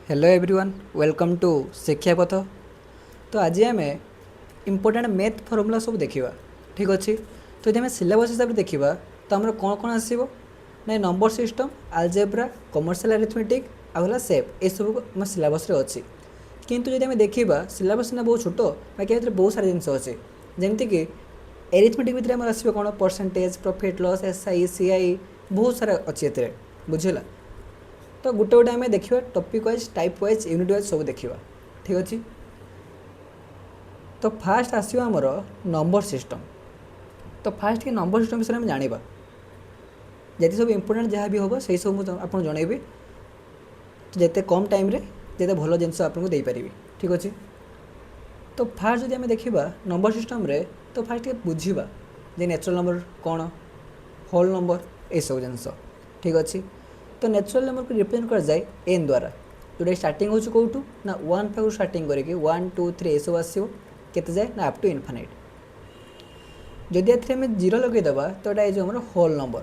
Hello everyone welcome to शिक्षा पथ। तो आज आम इम्पोर्टाट मैथ फर्मुला सब देखा ठीक अच्छे। तो यदि आम सिलेबस हिसाब से देखा तो आम कौन कौन आसो ना number system algebra commercial arithmetic आला सेप ये सब आम सिलेबस अच्छी। किंतु जब आम देखा सिलेबस ना बहुत छोट बाकी बहुत सारा जिन अच्छे जमीक एरिथमेटिक भितर आम आसो कौन percentage profit loss SI CI बहुत सारा अच्छी ए बुझेगा। तो गोटे गोटे आम देखा topic wise type wise unit wise सब देखा ठीक अच्छे। तो फास्ट आसो आमर नंबर सिस्टम। तो फास्ट के नंबर सिस्टम विषय में जाना जी सब इम्पोर्टाट जहाँ भी हम से सब आपको जनइबी जिते कम टाइम जिते भल जिन आपको देपारि ठीक अच्छे। तो फास्ट जब आम देखा नंबर सिस्टम रे तो फास्ट के बुझा जे नेचुरल नंबर कौन होल नंबर ये सब जिनस ठीक अच्छे। तो नेचुरल नंबर को रिप्रेजेंट कर जाए एन द्वारा जोटा स्टार्टिंग हो कौटू ना वन पाखु स्टार्टिंग करके 1 2 3 ये सब आसो केते जाए ना अप टू इनफाइनाइट। जदि एम जीरो लगेदेवा तो ये जो आम होल नंबर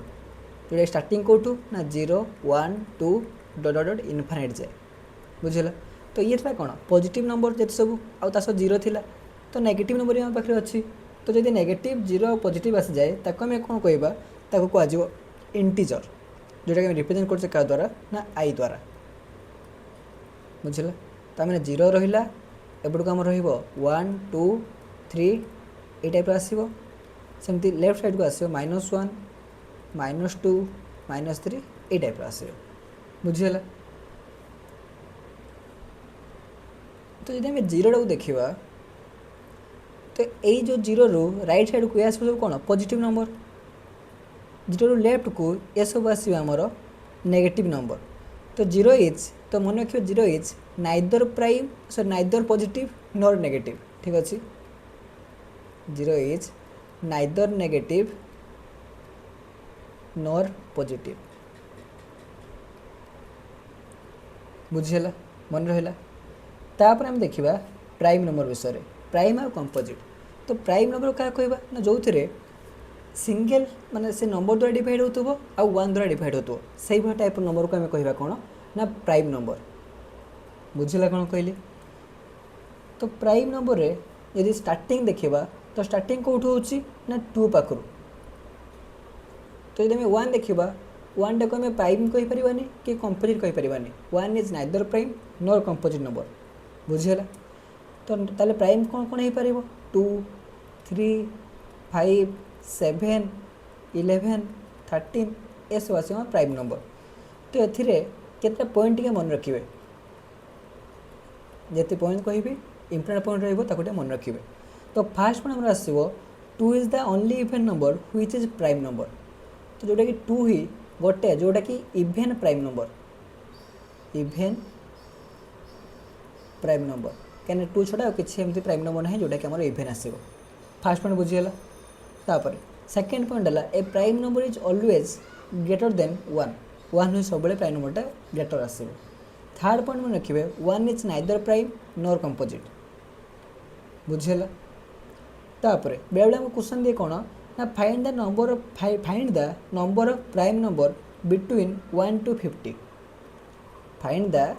जोटा स्टार्टिंग कौटू ना 0 1 2 डट डट इनफाइनाइट जाए बुझेगा। तो ये था कौन पॉजिटिव नंबर जिते सब आस जीरो थिला तो नेगेटिव नंबर आम पाखे अच्छी। तो जब नेगेटिव जीरो और पॉजिटिव आसी जाए ताको आम कौन कहवा ताको कह इंटीजर जोटा कि रिप्रेजेंट करते क्या द्वारा ना आई द्वारा बुझेगा। तो मैंने जीरो रहा एपटू आम वन टू थ्री ये टाइप आसो सेमती लेफ्ट साइड को आसो -1 -2 -3 ये टाइप आसो बुझीगला। तो जब आम जीरो टाक देखा तो यही जो जीरो रू राइट साइड को आस सब कौन पॉजिटिव नंबर जीरो रू लेफ्ट को ये सब आसो आमर नेगेटिव नंबर। तो जीरो इज तो मन रखिए zero is neither prime sorry neither positive nor negative ठीक अच्छे। Zero is neither negative nor positive बुझीगला मन रहा। तापर आम देखा प्राइम नंबर विषय प्राइम और कंपोजिट। तो प्राइम नंबर क्या कहवा ना जो थे सिंगल माने से नंबर द्वारा डिवाइड हो आ वन द्वारा डिवाइड हो से टाइप नंबर को आम कह कौन ना प्राइम नंबर बुझेगा कौन कहली। तो प्राइम नंबर रे यदि स्टार्टिंग देखा तो स्टार्टिंग कौटू हो ना 2 पाखु। तो जब वन देखा वन टाक आम प्राइम कहींपारानी कि कंपोजिट कहींपारानी one is neither prime nor composite number बुझीगला। तो ताले प्राइम कौन कौन हो पार 2 3 5 7 11 13 ये सब आस प्राइम नंबर। तो ये पॉइंट टे मन रखिए जिते पॉइंट कहि इम्पोर्टेंट पॉइंट रही मन रखिए। तो फास्ट पॉइंट आसो 2 is the only even number which is prime number. तो जोटा कि 2 ही गोटे जोटा कि even prime number even prime number कहीं 2 छड़ा किसी एमती प्राइम नंबर ना जोटा कि आम इवेन आसो फास्ट पॉइंट बुझीगला। तापर सेकेंड पॉइंट है a prime number is always greater than 1 1 हूँ सब प्राइम नंबरटा ग्रेटर आसो। थर्ड पॉइंट मन रखिए one is neither prime nor composite बुझीगला। तापर बेले बेले क्वेश्चन दिए कौन ना find the number of prime number between 1 to 50 find the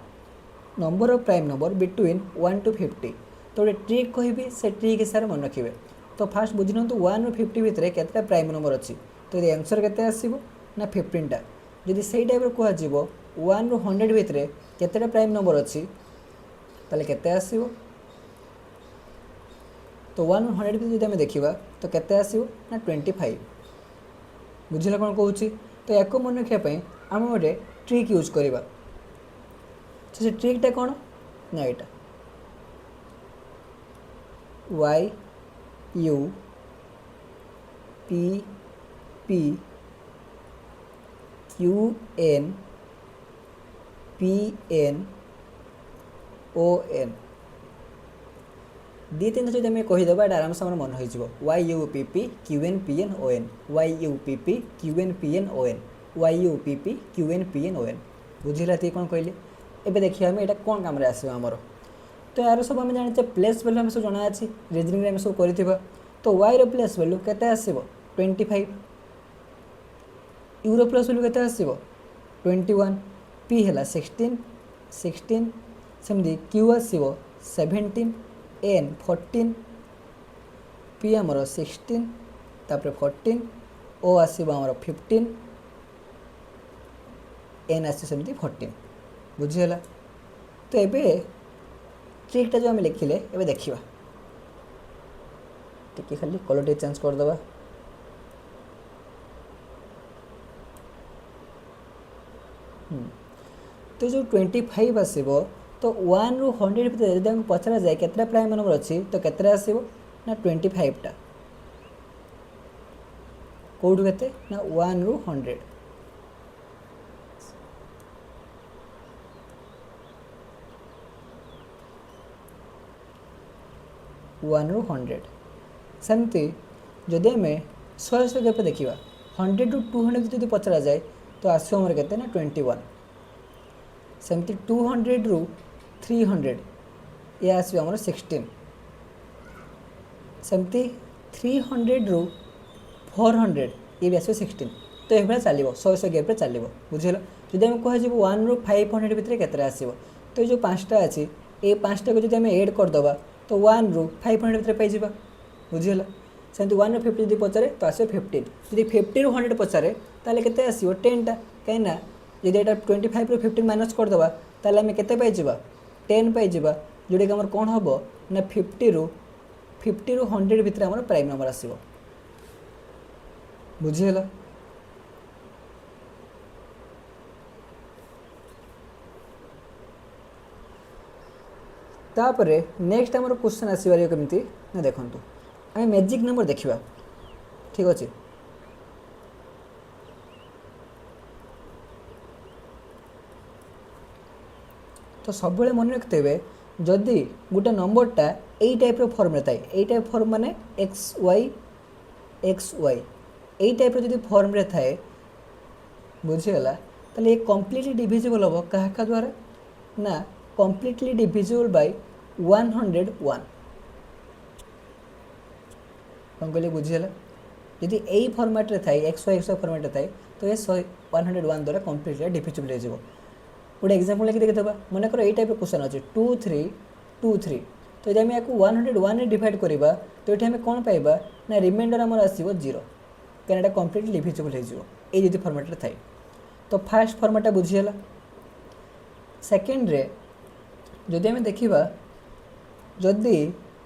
number of prime number between 1 to 50। तो गोटे ट्रिक कहि से ट्रिक हिसाब से मन रखिए। तो फास्ट बुझी नियंतु 1 ରୁ 50 भितर केतटा प्राइम नंबर अच्छी। तो ये आंसर केते आसीबो ना 15टा। जदि सेही टाइप कहजिवो 1 ରୁ 100 भितर केतटा प्राइम नंबर अच्छी ताले केते आसीबो। तो 1 ରୁ 100 भितर जदि आम देखा तो केते आसीबो ना 25 बुझिला कौन कहूँ। तो या मन रखापी आम गोटे ट्रिक यूज करवा। तो से ट्रिकटा कौन ना यहाँ Y U P P Q N P N O N दी तीन जो आम कहीदेव आराम से मन हो Y U P P Q N P N O N Y U P P Q N P N O N Y U P P Q N P N O N बुझिला ती कौन कहली। एबे देखिए आम यहाँ कौन काम आसो आमर। तो यार सब आम जाने प्लेस वैल्यू आम सब जना अच्छी रिजनिंग आम सब कर। तो वाई रो प्लेस वैल्यू केते आसीबो 25 यूरो प्लस वैल्यू केते आसीबो 21 पी है 16 16 सेमती क्यू आसो 17 एन 14 पी आमर 16 तापर 14 ओ आसो आमर 15 एन आस सेमती 14 बुझीगला। तो एबे ट्रिकटा जो आम लिखिले एबे देखिबा टिके खाली कलर टे चेंज कर दबा। तो जो 25 आसो तो 1 रु 100 भितर जब पचरा जाए केतटा प्राइम नंबर अच्छी तो केतटा आसो ना 25 टा कौटू के ना 1 रु 100 1 रु 100 सेमती जदि आम 100 गैप देखा 100 रु 200 जो पचरा जाए तो आसो आमर के ना 21 सेमती 200 रु 300 ये आसो आमर 16 सेमती 300 रु 400 ये भी आसो 16 तो ये चलो 100 गैप चलो बुझल। जदि आम कह 1 रु 500 भितर के आसो तो ये जो 5टा अच्छी ये 5टा को जब एड करदे तो 1 रु 500 भितर पाई बुझीगला। सेमती 1 रु 50 जो पचारे तो आसो 15 जब 50 रु 100 पचारे ताले केते आसो 10 टा कहीं जब यहाँ 25 रु 15 माइनस करदे ताले आम केते पाई 10 पाई जोटा कि आमर कौन हम ना 50 रु 100 भितर आमर प्राइम नंबर आसो बुझीगला। तापरे नेक्स्ट आमर क्वेश्चन आसपार केमती ना देखु आम मैजिक नंबर देखा ठीक अच्छे। तो सब मन रखते हुए जदि गोटे नंबरटा यही टाइप फॉर्म में थाए यही टाइप फॉर्म माने एक्स वाई यही टाइप जदि फॉर्म में थाए बुझीगला ताले ये कम्प्लीटली डिविजिबल हम क्या द्वारा ना कम्प्लीटली डिविजिबल बाय 101 कौन कहले बुझीगला। जदि यही फॉर्मेट रे थाए एक्स वाई फॉर्मेट थाए तो ये 101 द्वारा कम्प्लीटली डिविजिबल हो। गोटे एग्जांपल लेकिन देखिए मन कर यही टाइप क्वेश्चन अच्छे 2 3 2 3 तो जब आम 101 रे डिवाइड करवा तो ये आम कौन पाइबा ना रिमाइंडर आमर आसो 0 कहीं कम्प्लीटली डिविजिबल हो ये फॉर्मेट रे थाए। तो फास्ट फॉर्मेटा बुझीगला। सेकेंड रे जदि आम देखा जदि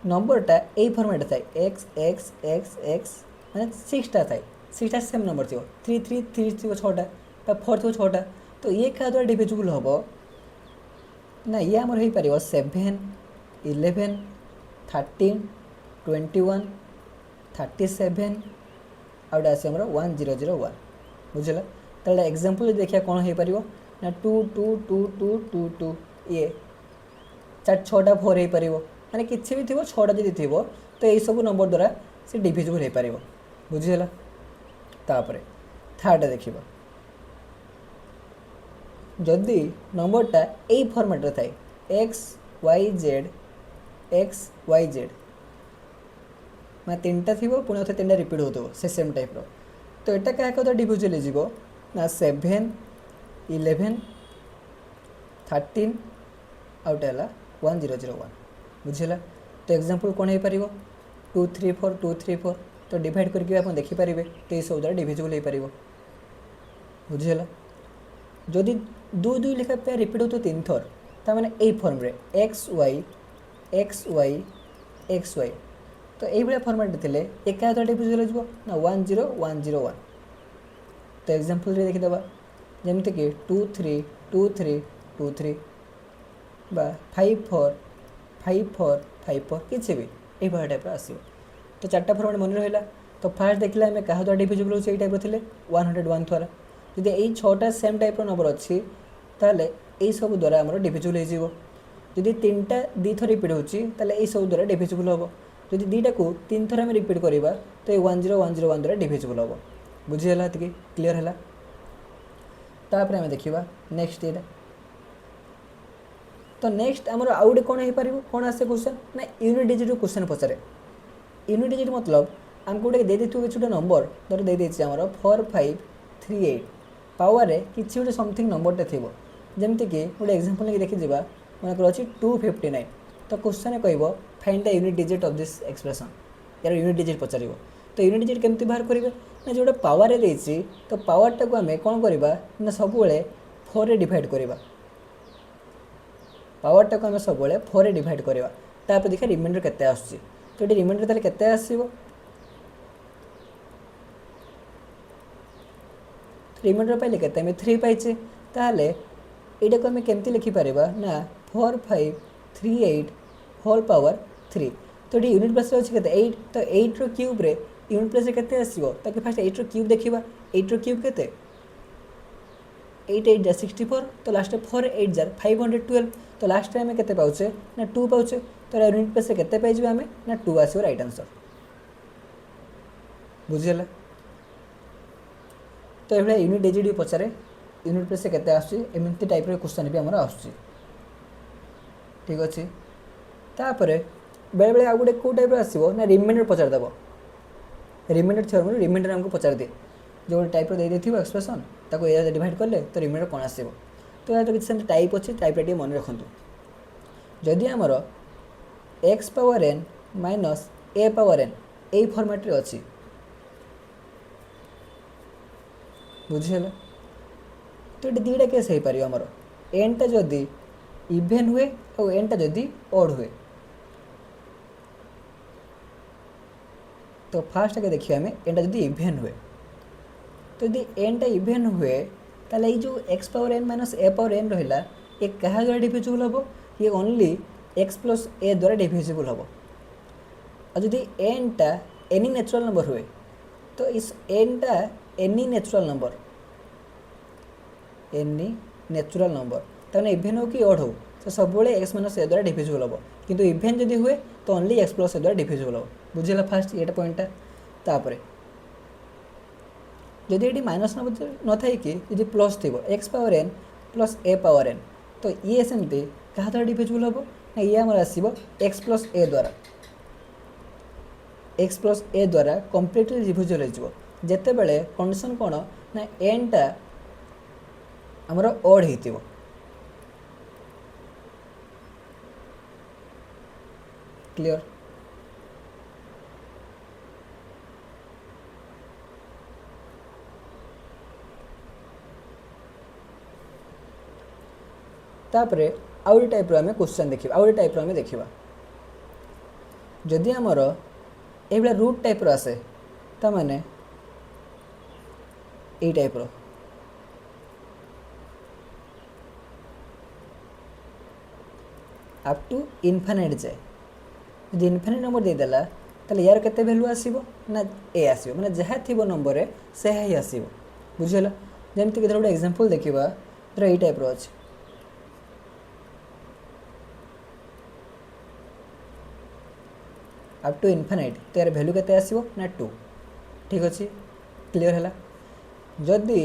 नंबरटा यही फॉर्मेट थाए एक्स एक्स एक्स एक्स मैंने 6टा थाए 6टा सेम नंबर थी 3 3 3 थी 6टा 4 थी 6टा तो ये क्या द्वारा डिविजिबल हम ना ये आमर हो पार 7 11 13 21 37 आउट आस 1001 बुझला। तो एग्जांपल देखिए कौन हो पार ना 2 2 2 2 2 2 ये 6टा 4 हो पार माने किसी भी थी 6टा जदि थी तो यही सब नंबर द्वारा से डिविजिबल हो पार बुझीगला। तापर थर्ड देखा जदि नंबरटा यही फॉर्मेट रे थाए एक्स वाई जेड मैं 3टा थी पुणी 3टा रिपीट हो से सेम टाइप रो तो यहाँ क्या डिविजिबल हो ना 7 11 13 आउट है 1001 बुझीगला। तो एग्जांपल कौन हो पार 2 3 4 2 3 4 तो डिवाइड करके आप देखिपारे तो ये सब द्वारा डिविजिबल हो पार बुझीगला। जदि 2 2 लिखा पे रिपीट हो तो 3 थर ताने यही फॉर्म रे एक्स वाई तो ये फॉर्मेट थे ये क्या द्वारा डिविजिबल हो ना 10101 तो एग्जांपल देखीदे जमती कि 2 3 2 3 2 3 बा 5 4 5 4 5 4 किसी भी ये टाइप आसो। तो 4टा फॉर्मेट मन रहा तो फास्ट देखला आम क्या द्वारा डिविजिबल हो टाइप थे 101 द्वारा जदि यही 6टा सेम टाइप नंबर अच्छी ताले यही सब द्वारा आमर डिविजिबल हो। जदि 3टा 2 थर रिपीट होता है सब द्वारा डिविजिबल हम जदि 2टा को 3 थर आम रिपीट करवा तो ये 10101 द्वारा डिविजिबल हम बुझीगला। ये क्लीयर है। तापर आम देखा नेक्स्ट ये तो नेक्स्ट आमर आउ गए कौन हो पार कौन आसे क्वेश्चन ना यूनिट डिजिट क्वेश्चन पचारे यूनिट डिजिट मतलब आमको गोटे दे किसी नंबर धर दे आमर 4538 पावर किसी गोटे समथिंग नंबरटे थी जमती कि गोटे एग्जांपल लेकिन देखी मनकर अच्छी 259 तो क्वेश्चन कह find the unit digit of this expression यार यूनिट डिजिट पचार तो यूनिट डिजिट केमती बाहर करेंगे ना जो पावर देती तो पावर टाक आम कौन करवा ना सब 4 डिवाइड करवा पावर टाक आम सब 4 डिवाइड करवा तापर देखा रिमाइंडर केते आसुची तो ये रिमाइंडर ताले केते आसीबो रिमाइंडर पाइले केते आम 3 पाइचे ताहले एटा को आम केमती लिखि पारिबा ना 4538 होल पावर 3 तो ये यूनिट प्लेस अच्छे केते 8 तो 8 रो क्यूब रे यूनिट प्लेस केते आसीबो ताकि फास्ट 8 रो क्यूब देखिबा 8 रो क्यूब केते 8 8 जार 64 तो लास्ट 4 8 जार 512 तो लास्ट आम केते पाउचे ना 2 पाउचे तो यूनिट प्लेस केते पाइजबे आम ना 2 आसीबो राइट आंसर बुझिला तो ये यूनिट डिजिट भी पचारे यूनिट प्लेस केते आसुची एमती टाइप रो क्वेश्चन भी हमर आसुची ठीक अच्छे तापर बेले बेले आउ गोटे कौ टाइप आसो ना रिमाइंडर पचार देव रिमाइंडर थ्योरम रिमाइंडर आमको पचार दिए जो टाइप दे एक्सप्रेशन ताको ए डिवाइड कले तो रिमाइंडर कौन आसो तो यार किसी टाइप अच्छे टाइप मन रखु जदि आमर एक्स पावर एन माइनस ए पावर एन यही फर्माट अच्छी बुझीगला तो ये दुईटा केस हो पार आमर एनटा जदि इभेन हुए और एनटा जदि ऑड हुए तो फास्ट आगे देखिए आम एनटा जदि इभेन हुए तो यदि एनटा इभेन हुए ताले जो एक्स पावर एन माइनस ए पावर एन रहा ये क्या द्वारा डिविजिबल हम ये ओनली एक्स प्लस ए द्वारा डिविजिबल हम और जदि एनटा एनी नेचुरल नंबर हुए तो इस एनटा any natural number any natural number तमें इभेन हो कि ऑड हो तो सब एक्स माइनस ए द्वारा डिविजिबल हम किंतु इभेन जदि हुए तो ओनली एक्स प्लस ए द्वारा डिविजिबल हम बुझेगा फास्ट ये पॉइंटा तापर जदि ये माइनस नंबर न था कि जब प्लस थी एक्स पावर एन प्लस ए पावर एन तो ये सेमती क्या द्वारा डिविजिबल हम ना ये आम आसो एक्स प्लस ए द्वारा एक्स प्लस ए द्वारा कम्प्लीटली डिविजिबल हो जिते बड़े कंडीशन कौन ना एनटा आमर ऑड हो क्लियर तापर आउ टाइप आम क्वेश्चन देखा आउ टाइप आम देखा जदि आमर ये रूट टाइप आसे ताने ये टाइप अप टू इनफाइनाइट जाए जब इनफाइनाइट नंबर देदेला ताले यार केते वैल्यू आसीबो ना ए आसीबो माने जहाँ थी नंबर से ही आसीबो बुझिगला जमती कि गोटे एग्जांपल देखिबा धर ये टाइप अच्छे अप टू इनफाइनाइट तो यार वैल्यू केते आसीबो ना 2 ठीक अच्छे क्लियर है जदि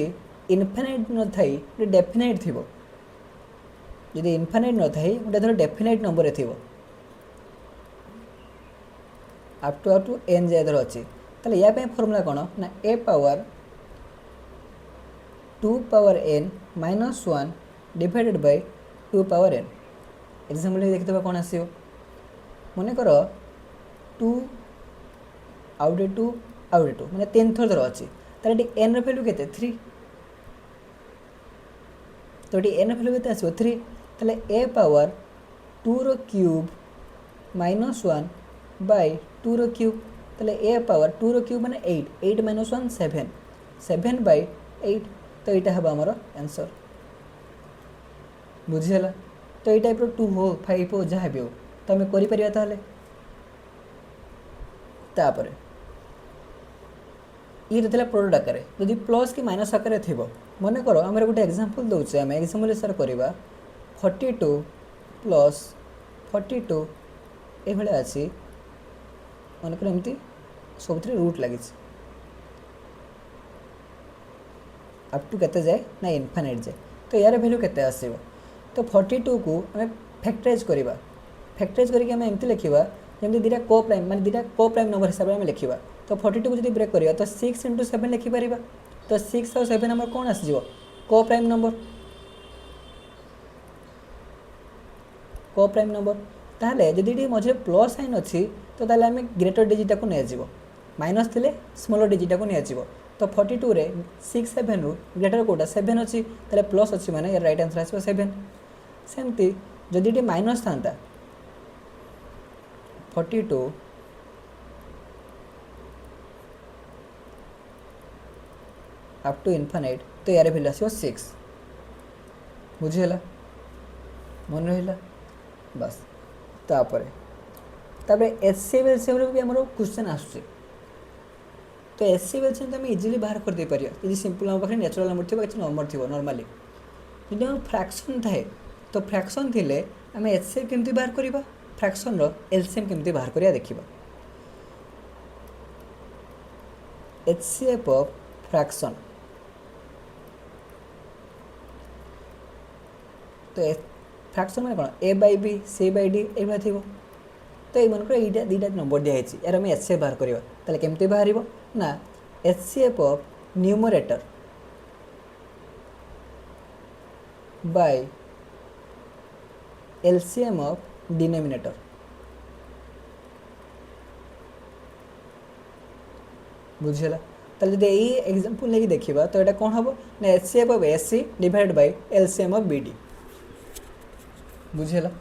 इनफाइनाइट न थाई गोटे डेफिनाइट थी जदि इनफाइनाइट न थाई गोटे धर डेफिनाइट नंबर थी अप टू एन जाए धर अच्छी ताले या फर्मूला कौन ना A power 2 power N minus 1 divided by 2 power N example देखिए कौन आसो मन कर 2 आउटे 2 मैंने 10 थर धर अच्छी ताले एन रैल्यू के 3 तो ये एन रैल्यू के आसो 3 ताले ए पावर 2 रो क्यूब माइनस 1 बाय 2 रो क्यूब ताले ए पावर 2 रो क्यूब माने 8 8 माइनस 1 7 7 बाय 8 तो यहाँ हम आमर आंसर बुझीगला तो ये टाइप 2 हो 5 हो जहाँ भी हो तो आम कर तापर ये तो प्रोडक्ट आकार जदि प्लस कि माइनस आकार थी मन कर आम गोटे एग्जांपल दौचे आम एग्जांपल सर करवा 42 प्लस 42 ये अच्छी मन कर एमती सब रूट लगी अप टू केते जाए ना इनफाइनाइट जाए तो यार वैल्यू केते आसीबो तो 42 को आम फैक्टराइज करवा फैक्टराइज करके आम एमती लिखा जमी दुटा को प्राइम माने दुटा को प्राइम नंबर हिसाब से आम लिखा तो 42 को जब ब्रेक करवा तो 6 इंटू 7 लिखिपर तो 6 और 7 आम कौन आसो को प्राइम नंबर को प्राइम नंबर ताहले जदि मझे प्लस साइन अच्छी तो ताहले आम ग्रेटर डिजिटा को नहीं माइनस थे स्मॉलर डिजिटा को नहीं तो 42 रे 6 7 रु ग्रेटर कोटा 7 अच्छी ताहले प्लस अच्छी माने राइट आंसर आसो 7 सेमती जदि माइनस था 42 अप टू इनफाइनाइट तो यार भैल्यू आसो 6 बुझीगला मन रहा बस तापर एचसीएफ एलसीएम भी आम क्वेश्चन आस तो एचसीएफ एलसीएम तो आम इजिली बाहर कर दे पारिया यदि सिंपल आम पाखे नेचुरल नंबर थी कि नंबर थी नॉर्मली यदि आम फ्रैक्शन थाए तो फ्रैक्शन थिले आम एचसीएफ केमती बाहर करवा फ्रैक्शन रो एलसीएम केमती बाहर करिया देखिबा एचसीएफ ऑफ फ्रैक्शन तो फ्रैक्शन मैंने कौन A by B C by D एभा थी तो ये मनकर यहाँ दुटा नंबर दिखाई यार आम एचसीएफ बाहर करवा ताले केमती बाहर ना HCF of numerator by LCM of denominator बुझेगा ताले जब यही एग्जांपल लेके देखिबा तो यहाँ कौन हम ना HCF of SC divided by LCM of BD बुझेगा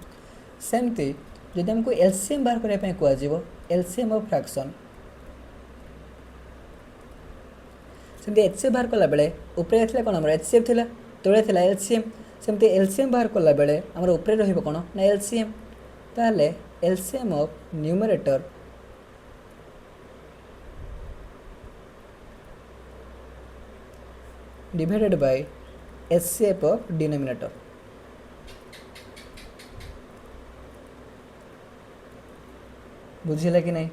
सेमती जब हमको एलसीएम बाहर करने कह एलसीएम ऑफ फ्रैक्शन सेमती एचसीएफ बाहर कला बेले ऊपर थी कौन आम एचसीएफ थी तले थी एलसीएम सेमती एलसीएम बाहर कला बेले आम ऊपर रही कौन ना एलसीएम ताहले LCM of numerator divided by HCF of denominator बुझीला कि नहीं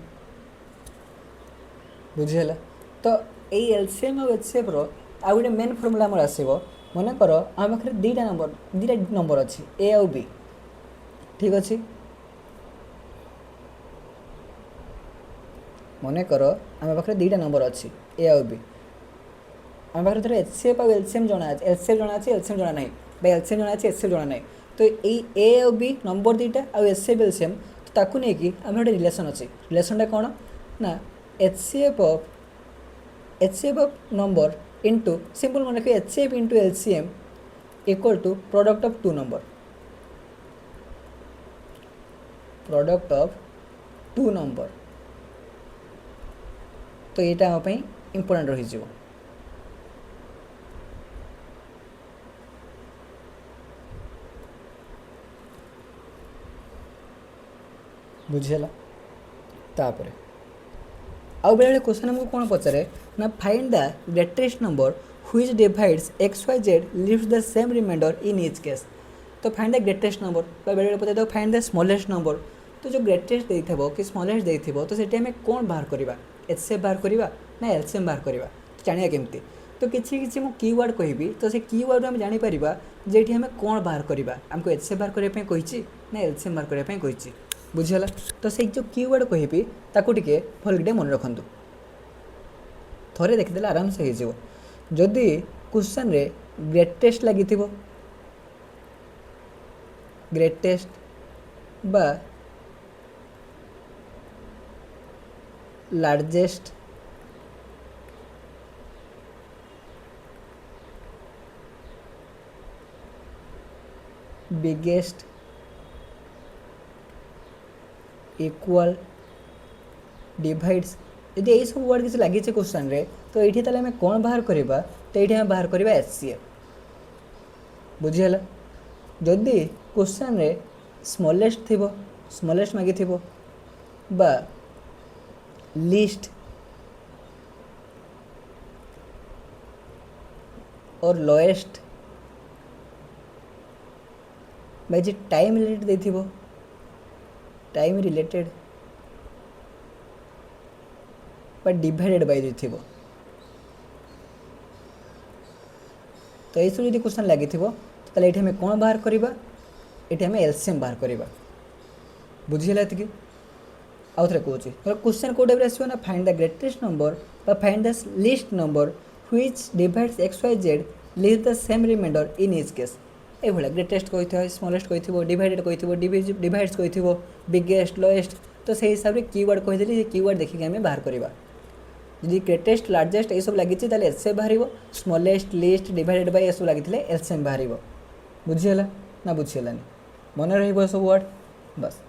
बुझीला तो यही एलसीएम और एचसीएफ रो आ गोटे मेन फर्मुला आमर आसो मन कर आम पाखे दुटा नंबर अच्छी ए आउ बी ठीक अच्छे मन कर आम पाखे दुटा नंबर अच्छी ए आउ बी आम पाखे धर एचसीएफ और एलसीएम जना एलसीएफ जना एलसीएम जना ना एलसीएम जना एचसीएफ जना ना तो यही ए आउ बी नंबर दुटा आउ एचसीएफ एलसीएम तो ताकू नहीं कि आम गोटे रिलेसन अच्छे रिलेसनटा कौन ना HCF of number into simple मन रखिए HCF into LCM equal to product of two number तो यहाँ आम इम्पोर्टेंट रही बुझेगा तापर आउ बेले क्वेश्चन हमको कौन पचारे ना find the greatest number which divides x y z leaves the same remainder in each case तो फाइंड द ग्रेटेस्ट नंबर बेले पचार फाइंड द स्मॉलेस्ट नंबर तो जो ग्रेटेस्ट देइथबो कि स्मॉलेस्ट देइथबो तो सेठी हमें कौन बाहर करवा एचसीएफ बाहर करवा ना एलसीएम बाहर करवा तो जानिया केमती तो किसी किसी मु कीवर्ड कहबी तो से कीवर्ड आम जानी परिबा जेठी हमें कौन बाहर करवा हमको एचसीएफ बाहर करने कही ना एलसीएम बाहर करने कही बुझीगला तो से जो कीवर्ड कहबी ताकू टिके भलके मन रखु थोड़े देखीदे आराम से हो जदि क्वेश्चन रे ग्रेटेस्ट लगी ग्रेटेस्ट बा लार्जेस्ट बिगेस्ट इक्वल डिवाइड्स यदि यही सब वर्ड किसी लगी क्वेश्चन रे तो ये आम कौन बाहर करवा तो ये बाहर करवा एचसीएफ बुझीगला जदि क्वेश्चन रे स्मॉलेस्ट थी स्मॉलेस्ट मागी थी बा लिस्ट और लोएस्ट बाई जी टाइम रिलेटेड दे time related but divided by थी तो ये सब जो क्वेश्चन लगी तो ये हमें कौन बाहर करवा ये हमें एलसीएम बाहर करवा बुझीगला ये आउ थे कौन क्वेश्चन कौ टाइप आसो ना find the greatest number find the least number which divides x y z leaves the same remainder in each case ये ग्रेटेस्ट कही स्मॉलेस्ट कही डिवाइडेड कही डिवाइड्स कही बिगेस्ट लोएस्ट तो से हिसाब से कीवर्ड कहीदेली कीवर्ड देखिए आम बाहर करवा जी ग्रेटेस्ट लार्जेस्ट ये सब लगी एलसीएम बाहर स्मॉलेस्ट लिस्ट डिवाइडेड बाय ये सब लगी एलसीएम बाहर बुझीगला ना बुझीगलानी मन रही सब वर्ड बस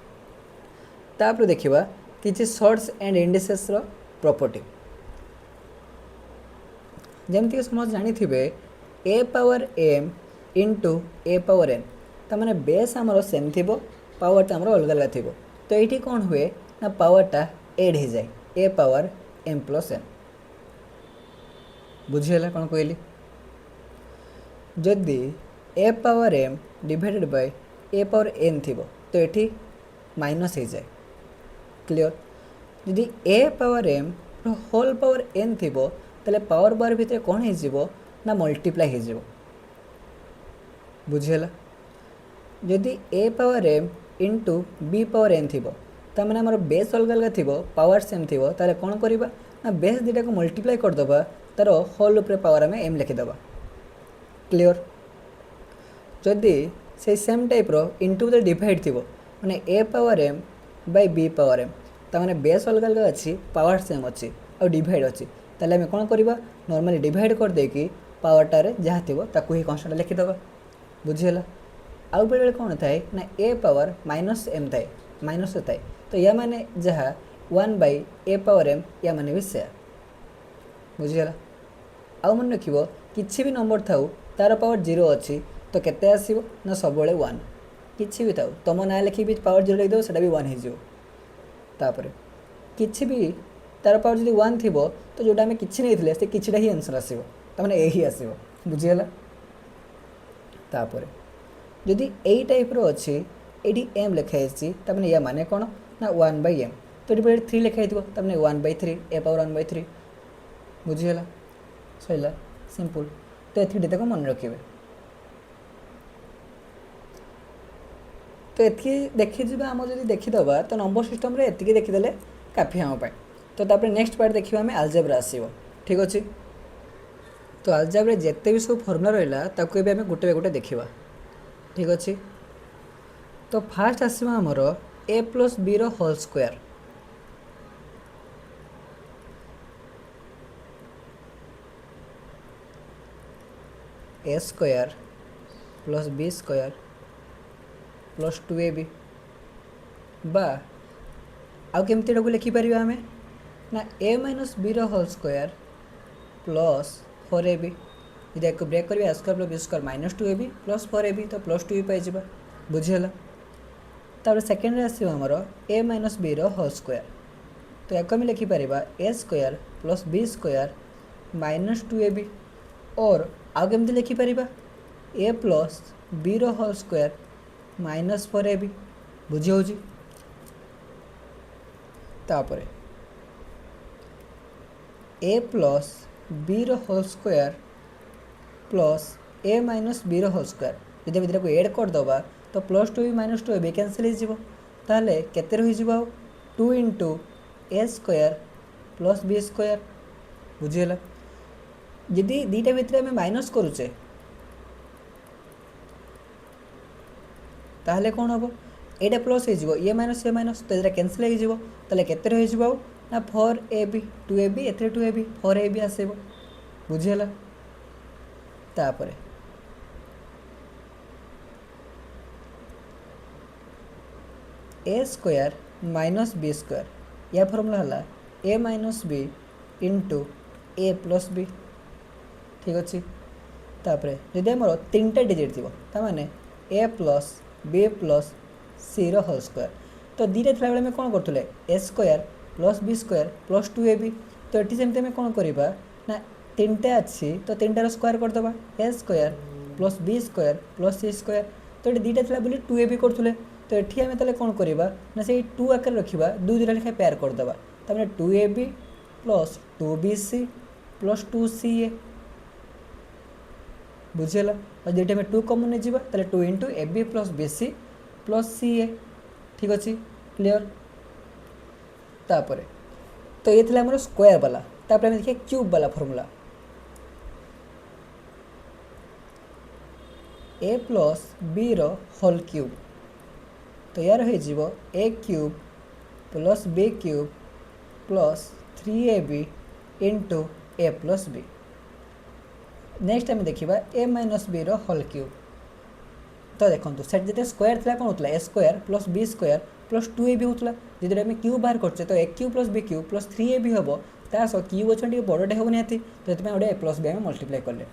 तापर देखा किसी शॉर्ट्स एंड इंडिसेस प्रॉपर्टी जमती समझ जानी थे ए पावर एम इंटू ए पावर एन तमाने बेस आमर सेम थी पावरटा आमर अलग अलग थी तो ये कौन हुए ना पावरटा एड हो जाए A power M plus N बुझीगला कौन कहली जदि A power M divided by A power N थी तो ये माइनस हो जाए क्लियर जदि A power M whole power N थी ताले पावर बार भितर कौन हो ना मल्टीप्लाई हो बुझीगला जदि A power M into B power N थी तार आम बेस अलग अलग थी पावर सेम थी ताले कौन करवा ना बेस दुटा को मल्टीप्लाई करदे तार होल उपर पावर आम एम लिखिदे क्लियर जदि से सेम टाइप रो इंटू द डिवाइड थी माने A power M by B power M तार बेस अलग अलग अच्छी पावर सेम अच्छी और डिवाइड अच्छी ताले आम कौन करवा नॉर्मली डिवाइड कर देकी पावरटारे जहाँ थी ताकू ही कन्स्टांट लिखिदे बुझीगला आउ बेले कौन थाए ना ए पावर माइनस एम थाए माइनस थाए तो या माने जहाँ 1 बाय ए पावर एम या माने भी सेया बुझीगला आउ मन रख किसी भी नंबर थाउ तार पावर 0 अच्छी तो केते आसीबो ना सब 1 किसी भी थाउ तुम ना लिखी भी पावर 0 लिखिदेव सेटा भी 1 हो तापर किसी भी तार पावर जब 1 थी तो जोटा आम कि नहीं से किछिटा ही आंसर आसो तमें यही आसो बुझीगला तापर जदि यही टाइप रो अच्छी ये एम लिखाई तमें या माने कौन ना 1 बाय एम तो ये 3 लिखाई तमें 1 बाय 3 ए पावर 1 बाय 3 बुझीगला सैला सिंपल तो ये मन रखिए तो ये देखीजा आम जब देखीदे तो नंबर सिस्टम रे एतिकी देखीदे काफी आम तो तापर नेक्स्ट पार्ट देखिए आम आलजेब्रा आसो ठीक अच्छे तो आलजेब्रा जिते भी सब फर्मुला रहा ताकू आम गोटे गोटे देखा ठीक अच्छे तो फास्ट आसवा आमर ए प्लस बी रो whole square A square plus B square plus 2ab बा आउ केमती लिखिपर आम ना ए माइनस बी रो होल स्क्वायर प्लस 4ab यदि एक ब्रेक कर A square plus B square minus 2ab plus 4ab तो प्लस 2 पाइबा बुझीगला तापर सेकेंड आसो आमर ए माइनस बी रो होल स्क्वायर तो या आम लिखिपर a square plus B square minus 2ab और आउ केमती लिखिपर ए प्लस बी रो होल स्क्वायर माइनस 4ab बुझी हो तापर ए प्लस बी रो whole square plus a minus B रो होल स्क्वायर यदि भितर को एड करदे तो प्लस 2 माइनस 2 कैनसल होले केते रही 2 into a square plus B square बुझीगला यदि दीटा भितर आम माइनस करुचे ताहले कौन हम एटा प्लस हो ये माइनस तो ये कैनसल हो केते रही ना 4ab 2ab ए 2ab 4ab आसब बुझीगला तापर a square minus b square या फर्मुला है a minus b into a plus b ठीक अच्छे तापर जदि आम 3टा डिजिट थी ताने a plus b plus c रो होल स्क्वायर तो दीटा थी बेले कौन करें a square plus B square plus 2ab तो ये सेमती आम कौन करवा ना 3टा अच्छी तो 3टार स्क्वायर करदे a square plus B square plus c square तो ये दीटा थी बोली 2ab करें तो ये आम ताले कौन करवा ना से 2 आकार रखा 2 2टा लेखा पेयर करदे तमें 2ab plus 2bc plus 2ca बुझीगला और दुईटा में 2 कमन नहीं जाए 2 into a b plus b c plus c a ठीक अच्छे क्लियर तापर तो ये आम स्क्वायर वाला तापर आम देखिए क्यूब वाला फर्मुला ए प्लस बी रो होल क्यूब तो यार हो a cube plus b cube plus 3ab into a plus b. Next आम देखा ए माइनस बी रो होल क्यूब तो देखो सेट जो स्क्वायर थी कौन होता है a square plus B square plus 2ab होता जो आम क्यूब बाहर करचे तो a cube plus b cube plus 3ab हम तासह क्यूब अच्छे टे बड़े हम निहती तो ये गोटे ए प्लस बी आम मल्टीप्लाई कले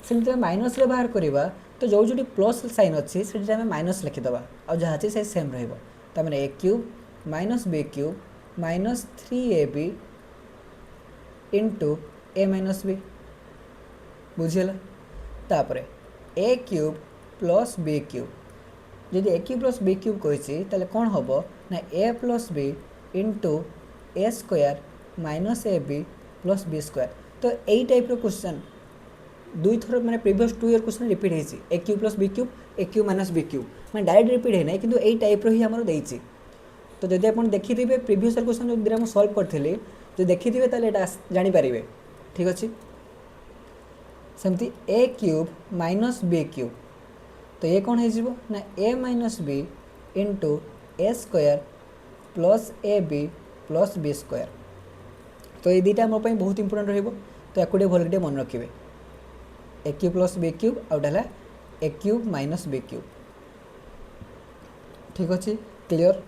सेमती माइनस बाहर करवा तो जो जो प्लस साइन अच्छी से माइनस लिखिदे आ जहाँ अच्छे से सेम रहा a cube minus b cube minus 3ab into a minus b बुझीगला तापर a cube plus b cube जदि a cube plus b cube कही कौन हम ना a plus b into a square minus a b plus B square तो यही type question दुई थर मैंने प्रीवियस 2 ईयर क्वेश्चन रिपीट होती ए क्यूब प्लस बी क्यूब ए क्यूब माइनस बी क्यूब मैं डायरेक्ट रिपीट होना कि यही टाइप ही आमर देती तो जब आप देखिथे प्रीवियस ईयर क्वेश्चन जो सल्व करी जो देखिथे जानीपारे ठीक अच्छे सेमती a cube minus b cube तो ये कौन हो ना ए minus b into a square plus a b plus B square तो ये दुईटा आम बहुत इंपोर्टेंट रही तो भल मन रखिए a cube plus b cube आउटा a cube minus b cube ठीक अच्छे क्लियर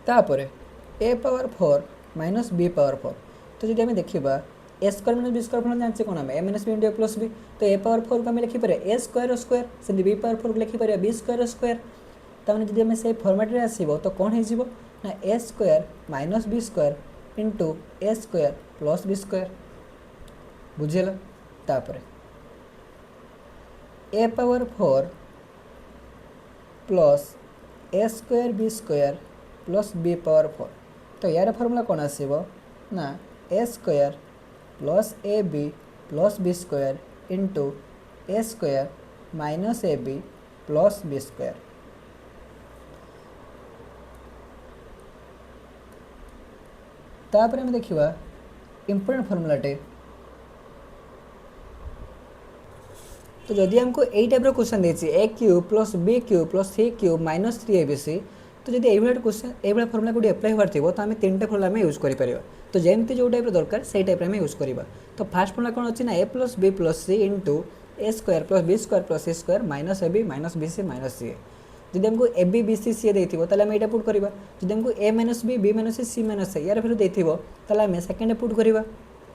तापर a power 4 minus b power 4 तो जब आम देखा a square minus b square form जानते कौन आम a minus b into a plus b तो ए पावर 4 को आम लिखिपर ए स्क्वायर स्क्वायर से बी पावर 4 को लिखिपर बी स्क्वायर स्क्वायर तमें जब आम से फॉर्मेट रे आसो तो कौन हो ना a square minus b square into a square plus B square बुझेगा तापर a power 4 plus a square b square plus b power 4 तो यार फॉर्मूला कौन आसो ना a square plus a b plus B square into a square minus a b plus B square तापर आम देखा इम्पोर्टेंट फॉर्मूलाटे तो जदि आमको यही टाइप क्वेश्चन देती a cube plus b cube plus c cube minus 3abc तो जब ये क्वेश्चन ये फॉर्मूला कोई अप्लाई होवार थी तो आम 3टा फॉर्मूला यूज कर तो जमती जो टाइप दरकार से टाइप आम यूज करवा तो फास्ट फॉर्मूला कौन अच्छी ना a plus b plus c into a square plus B square plus c square minus a b minus b c minus c a जब हमको ए बी बी सी सी देती आम यहाँ पुट करवा जब हमको ए माइनस बी माइनस सी minus ए यार फिर देती आम सेकेंड पुट करवा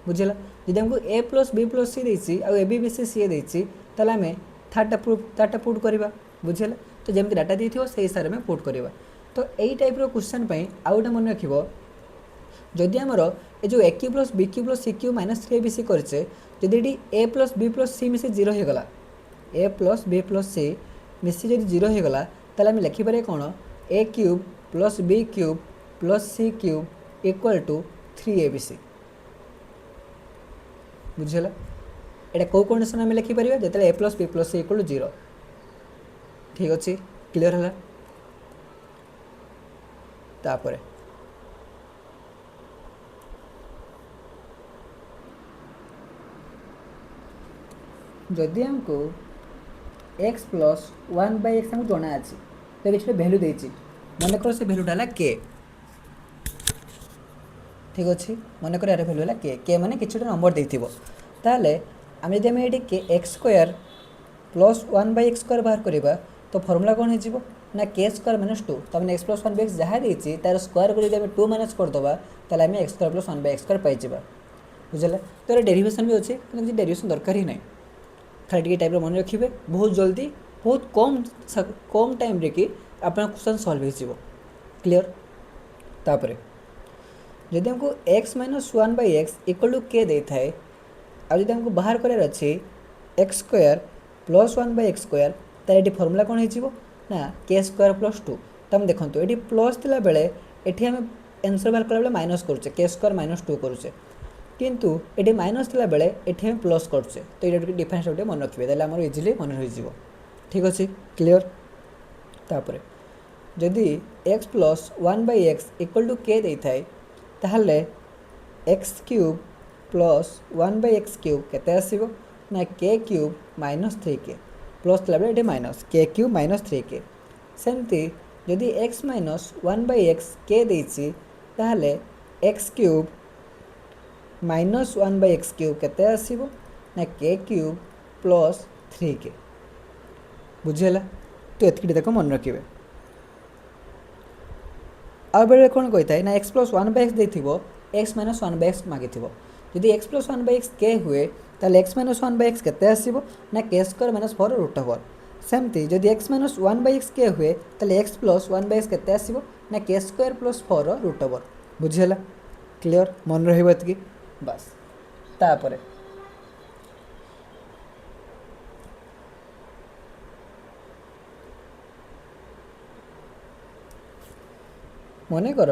बुझेगा जब हमको ए प्लस बी प्लस सी देती आ ए बी बी सी सी देती आम थर्डटा पुट करवा बुझेगा तो जमी डाटा देती से हिसाब से पुट करवा तो यही टाइप क्वेश्चन आउ गोटे मन रख जदि आमर ये जो a cube plus b cube plus c cube minus 3abc करे जदि ये a plus b plus c मिसी 0 होगला a plus b plus c मिसी जब 0 होगला ताले आम लिखिपर कौन a cube plus b cube plus c cube equal to 3abc बुझेगा यहाँ कौ कंडीशन आम लिखिपर जो a plus b plus c equal to 0 ठीक अच्छे क्लीयर है तापर जदि आमको x प्लस 1/x आमको जना अच्छी तो किसी भैल्यू देती मन कर से भैल्यूटा है के ठीक अच्छे मन कर यार भैल्यू है के माने किसी गोटे नंबर देथिबो ताले आम जब ये x square plus 1/x square बाहर करवा तो फर्मूला कौन हो ना के स्क्वायर माइनस 2 तो आम एक्स प्लस 1/x जहाँ देती तार स्क्वायर को जब 2 माइनस करदे ताले आम x square plus 1/x square पाइबा बुझला तो डेरिवेशन भी अच्छे किसी डेरिवेशन दरकार ही नहीं खाली टी टाइप मन रखिए बहुत जल्दी बहुत कम टाइम रे कि अपना क्वेश्चन सॉल्व हो क्लियर तापर जदि हमको x minus 1/x equal to के दे थाए आ जब हमको बाहर करार अच्छे x square plus 1/x square तार ये फर्मूला कौन हो ना के स्क्वायर प्लस 2 तो हम देखो ये प्लस थिला बेले एठी आम आंसर बाहर कला माइनस करुचे के स्क्वायर माइनस 2 करुचे किंतु ये माइनस थिला बेले एठी आम प्लस करुचे तो ये डिफरेंस गोटे मन रखिए ताले आमर इजिली मन रही ठीक अच्छे क्लियर तापर जदि x plus 1/x equal to के दे थाए ताहले x cube plus 1/x cube केते आसीबो ना के क्यूब माइनस 3k प्लस थिला ये माइनस के क्यूब माइनस 3k सेमती जदि x माइनस 1/x के देछि ताहले x cube minus 1/x cube केते आसीबो ना के क्यूब प्लस 3k बुझेला। तो एतकी देखो मन रखिबे आ बेले कौन कही था ना x plus 1/x देथिबो x minus 1/x मागिथिबो जदि x प्लस 1/x के हुए ताले x माइनस 1/x केते आसीबो ना k square minus 4 root over सेमती जदि x माइनस 1/x के हुए ताले x प्लस 1/x केते आसीबो ना k square plus 4 root over बुझेला क्लियर मन रहिबो एतकी बस तापरे मन कर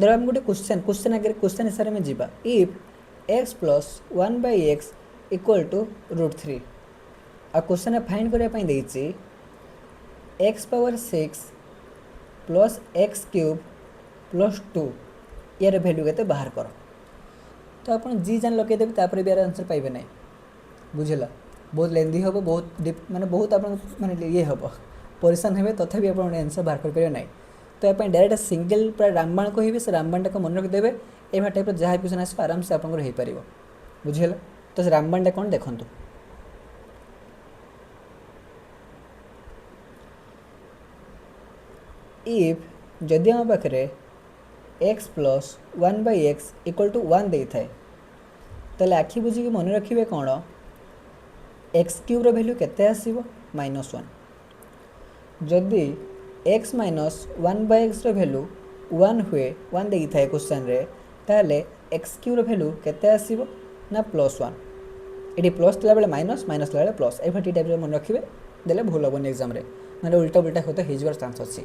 धर आम गोटे क्वेश्चन आगे क्वेश्चन हिसाब से जीवा if x plus 1/x equal to √3 आ क्वेश्चन फाइंड करने x power 6 plus x cube plus 2 यार भैल्यू के बाहर कर तो आप जी जान लगे तापर भी यार आंसर पाइबे ना बुझेगा बहुत लेंदी हम बहुत डीप माने बहुत आप माने ये हम परेशान हे तथापि आप आंसर बाहर कर ना तो यहाँ डायरेक्ट सिंगल पूरा रामबाण कहे से रामबाण टाक मन रखिदेवे एभा टाइप जहाँ क्वेश्चन आस आराम से आप बुझेगा तो से रामबाण कौन देखु इफ जदि आम पाखे x plus 1/x equal to 1 दे थाए ताले आखि बुझिकी मन रखिए कौन x क्यूब वैल्यू केते आसीबो -1 जदि x माइनस 1/x वैल्यू 1 हुए 1 दे थाए क्वेश्चन रे ताले x क्यूब वैल्यू केते आसीबो ना +1 ये प्लस थी बेले माइनस माइनस ला प्लस एफटी टाइप मन रखिए देले भूल हेनी एग्जाम मैंने उल्टा उल्टा होते हो चान्स अच्छी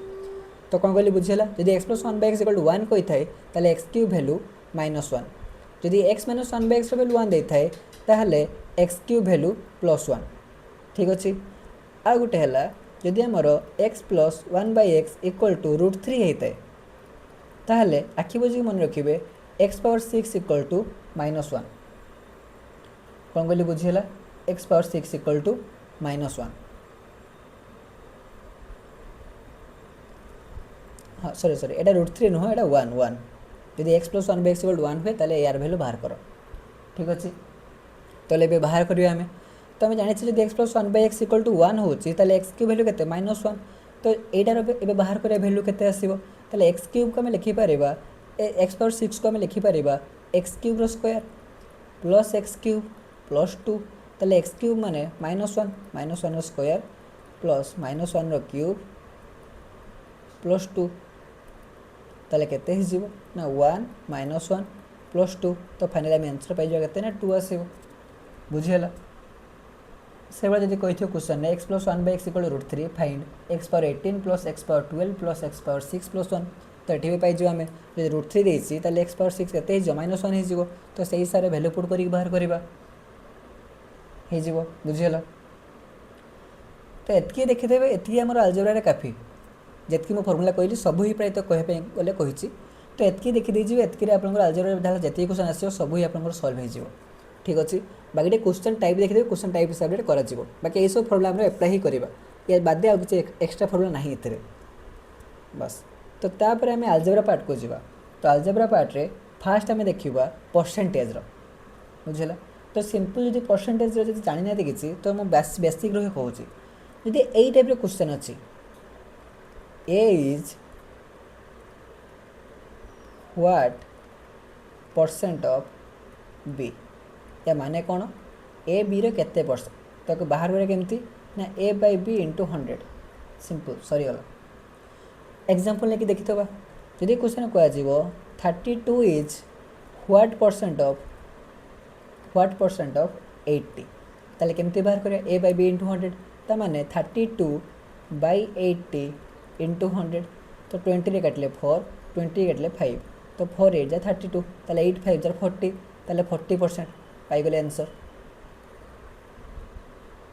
तो कौन कहली बुझेगा जदि x plus 1/x equal to 1 कही थाए ताले x क्यूब वैल्यू -1 जदि x माइनस 1/x वैल्यू 1 दे थाए ताहले x क्यूब वैल्यू +1 ठीक अच्छे आ गोटे है जदि आमर x plus 1/x equal to √3 होता है ताहले आखि बुझी मन रखिए x पावर 6 इक्वल टू -1 कौन कहली बुझेगा x पावर 6 इक्वल टू -1 हाँ सॉरी एटा √3 नुह एटा 1 जदि x plus 1/x equal to 1 हुए ताले यार वैल्यू बाहर कर ठीक अच्छे तो ले बाहर करिया हमें तो आम जानी जब x plus 1/x equal to 1 होची ताले x क्यूब वैल्यू केते -1 तो एटार ए बाहर करिया वैल्यू केते आसीबो ताले x क्यूब को आम लिखि पारिबा x पावर 6 को आम लिखि पारिबा x क्यूब रो square plus x cube plus 2 ताले x क्यूब माने -1 रो स्क्वायर प्लस -1 रो क्यूब प्लस 2 ताले केते ही जीवो ना 1 -1 प्लस 2 तो फाइनली आम आंसर पाई जावा केते ना 2 आसीबो बुझियला से भाई जब कही question x plus 1/x equal to √3 find x power 18 plus x power 12 plus x power 6 plus 1 तो ये पाई आम जो √3 देती ताले x पावर 6 केते -1 हो तो सही सारे वैल्यू पुट कर बाहर करवा बुझीगल तो एतकी देखीदे एतकी आम आलजेब्रा काफी जितकी मो फर्मुला कहली सब ही प्रायत कहपे गले कही तो एतकी देखीदे एतकी आप आलजेब्रा जी क्वेश्चन आसो सब ही आप सल्व हो ठीक अच्छे बाकी क्वेश्चन टाइप देखिए क्वेश्चन टाइप हिसाब से कर बाकी सब फर्मुला आम एप्लाई ही करवा या बाद आउ किसी एक्सट्रा फर्मुला ना ये बस तो तापर आम आलजेब्रा पार्ट को जावा तो आलजेब्रा पार्ट रे फास्ट आम देखा परसेंटेज बुझेगा तो सिंपल जो परसेंटेज जानी ना किसी तो मुझे बेसिक रही कहूँ जी यही टाइप क्वेश्चन अच्छी a is what percent of b या माने कौन ए बी रो केते परसेंट ताको बाहर करे केमती ना ए बाय बी इंटू 100 सिंपल सरी गला एग्जांपल लेके देखिथबा जदि क्वेश्चन को आजीवो 32 इज व्हाट परसेंट ऑफ 80 ताले केमती बाहर करे ए बाय बी इंटू 100 ता माने 32 बाय 80 इंटू 100 तो 20 रे काटले 4 20 काटले 5 तो 4 8 जा 32 ताले 8 5 जा 40 ताले 40% पाइगले आंसर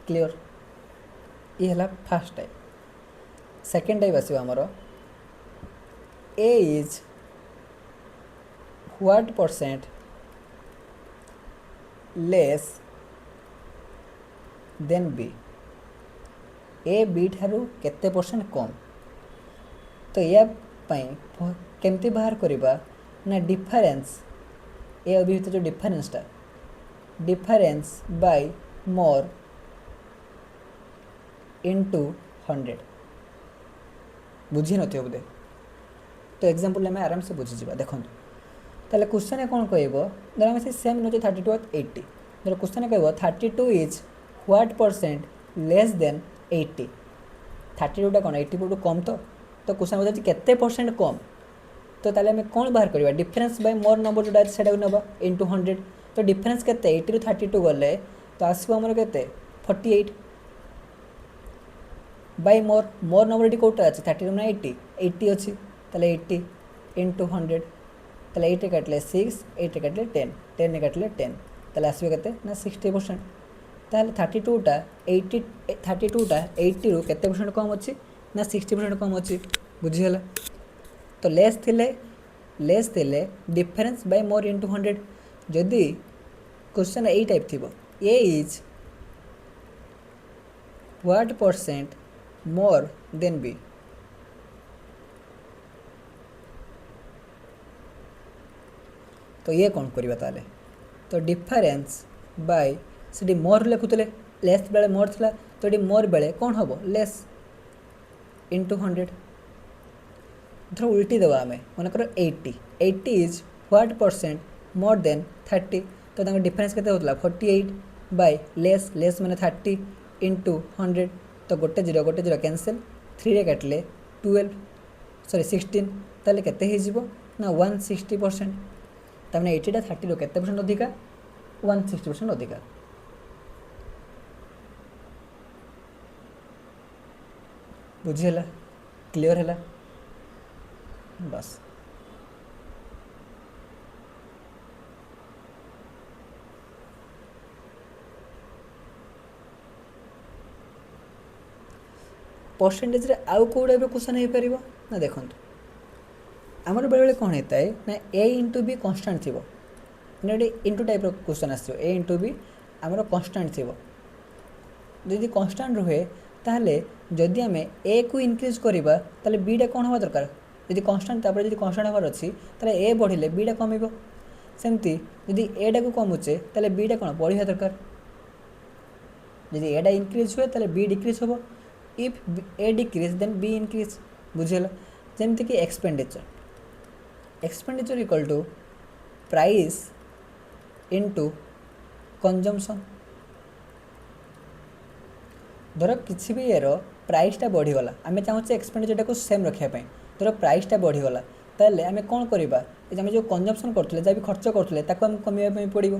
क्लियर ये है फास्ट टाइप सेकेंड टाइप आसो आमर a is what percent less than b a b ठारू केते परसेंट कम। तो या केमती बाहर करवा ना डिफरेंस ए अभिहित जो डिफरेंसटा डिफरेंस बाय मोर इनटू 100 बुझी नथियो बोधे। तो एग्जांपल आम आराम से बुझीजा देखो ताले क्वेश्चन कौन कह धर आम से सेम नौ 32 और 80 धर क्वेश्चन कह 32 is what percent less then 80 32टा कौन 80 कम तो क्वेश्चन बताती केते परसेंट कम तो ताले आम कौन बाहर करवा डिफरेंस बाय मोर नंबर जोटा से ना इंटू 100 तो डिफरेंस केते 80 रू 32 गले तो आसो आमर केते 48 बाय मोर मोर नंबर ये कौटा अच्छे 30 ना 80 अच्छी ताले 80 इंटू 100 ताले 8 काटले 6 8 काटले 10 10 काटले 10 ताले आसो केते ना 60% ताले 32टा 80 रू केते परसेंट कम अच्छी ना 60% कम अच्छी बुझीगला। तो लेस थिले डिफरेंस बाय मोर इंटू 100 जदि क्वेश्चन ए टाइप थी a is what percent more than b तो ये कौन करवा ताले तो डिफरेंस बाय से मोर लिखुले लेस बेले मोर थिला तो ये मोर बेले कौन हम लेस इंटू 100 धर उल्टी देवा आम मनकर 80 is what percent more then 30 तो डिफरेंस के होता 48 बाय लेस लेस मैंने 30 इंटू 100 तो गोटे जीरो कैंसल 3 रे काटले 16 ताले केते ना 160% तमें 80टा 30 रू केते परसेंट अधिका 160% अधिका। बुझीगला क्लियर है बस। परसेंटेज रे आउ कौड़ा क्वेश्चन हो पार ना देखो आमर बेले बेले कौन होता है ना ए इंटू बी कन्स्टाट थी गोटे इंटू टाइप क्वेश्चन आस ए इंटू बी आमर कन्स्टाट थी जदि कन्स्टाट रुहे ताहले जदि आम ए को इनक्रीज करवा ताले बी टा कौन हवा दरकार जदि कन्स्टाट तापर जदि कन्स्टाट हबार अच्छी ताले ए बढ़िले बी टा कमिबो सेमती जदि ए टा को कमुचे ताले बी टा कौन बढ़िया दरकार जदि ए टा इनक्रीज हुए ताले बी डिक्रीज हम if a decrease then b increase बुझेगा जमती कि expenditure equal to price into consumption धर किसी भी ये प्राइसटा बढ़ीगला आम चाहूँ एक्सपेंडिचर को सेम रखापी धर प्राइसटा बढ़ीगला ताले आम कौन करवा आम जो कंजम्पशन करते जहाँ भी खर्च करते आम कमाई पड़ो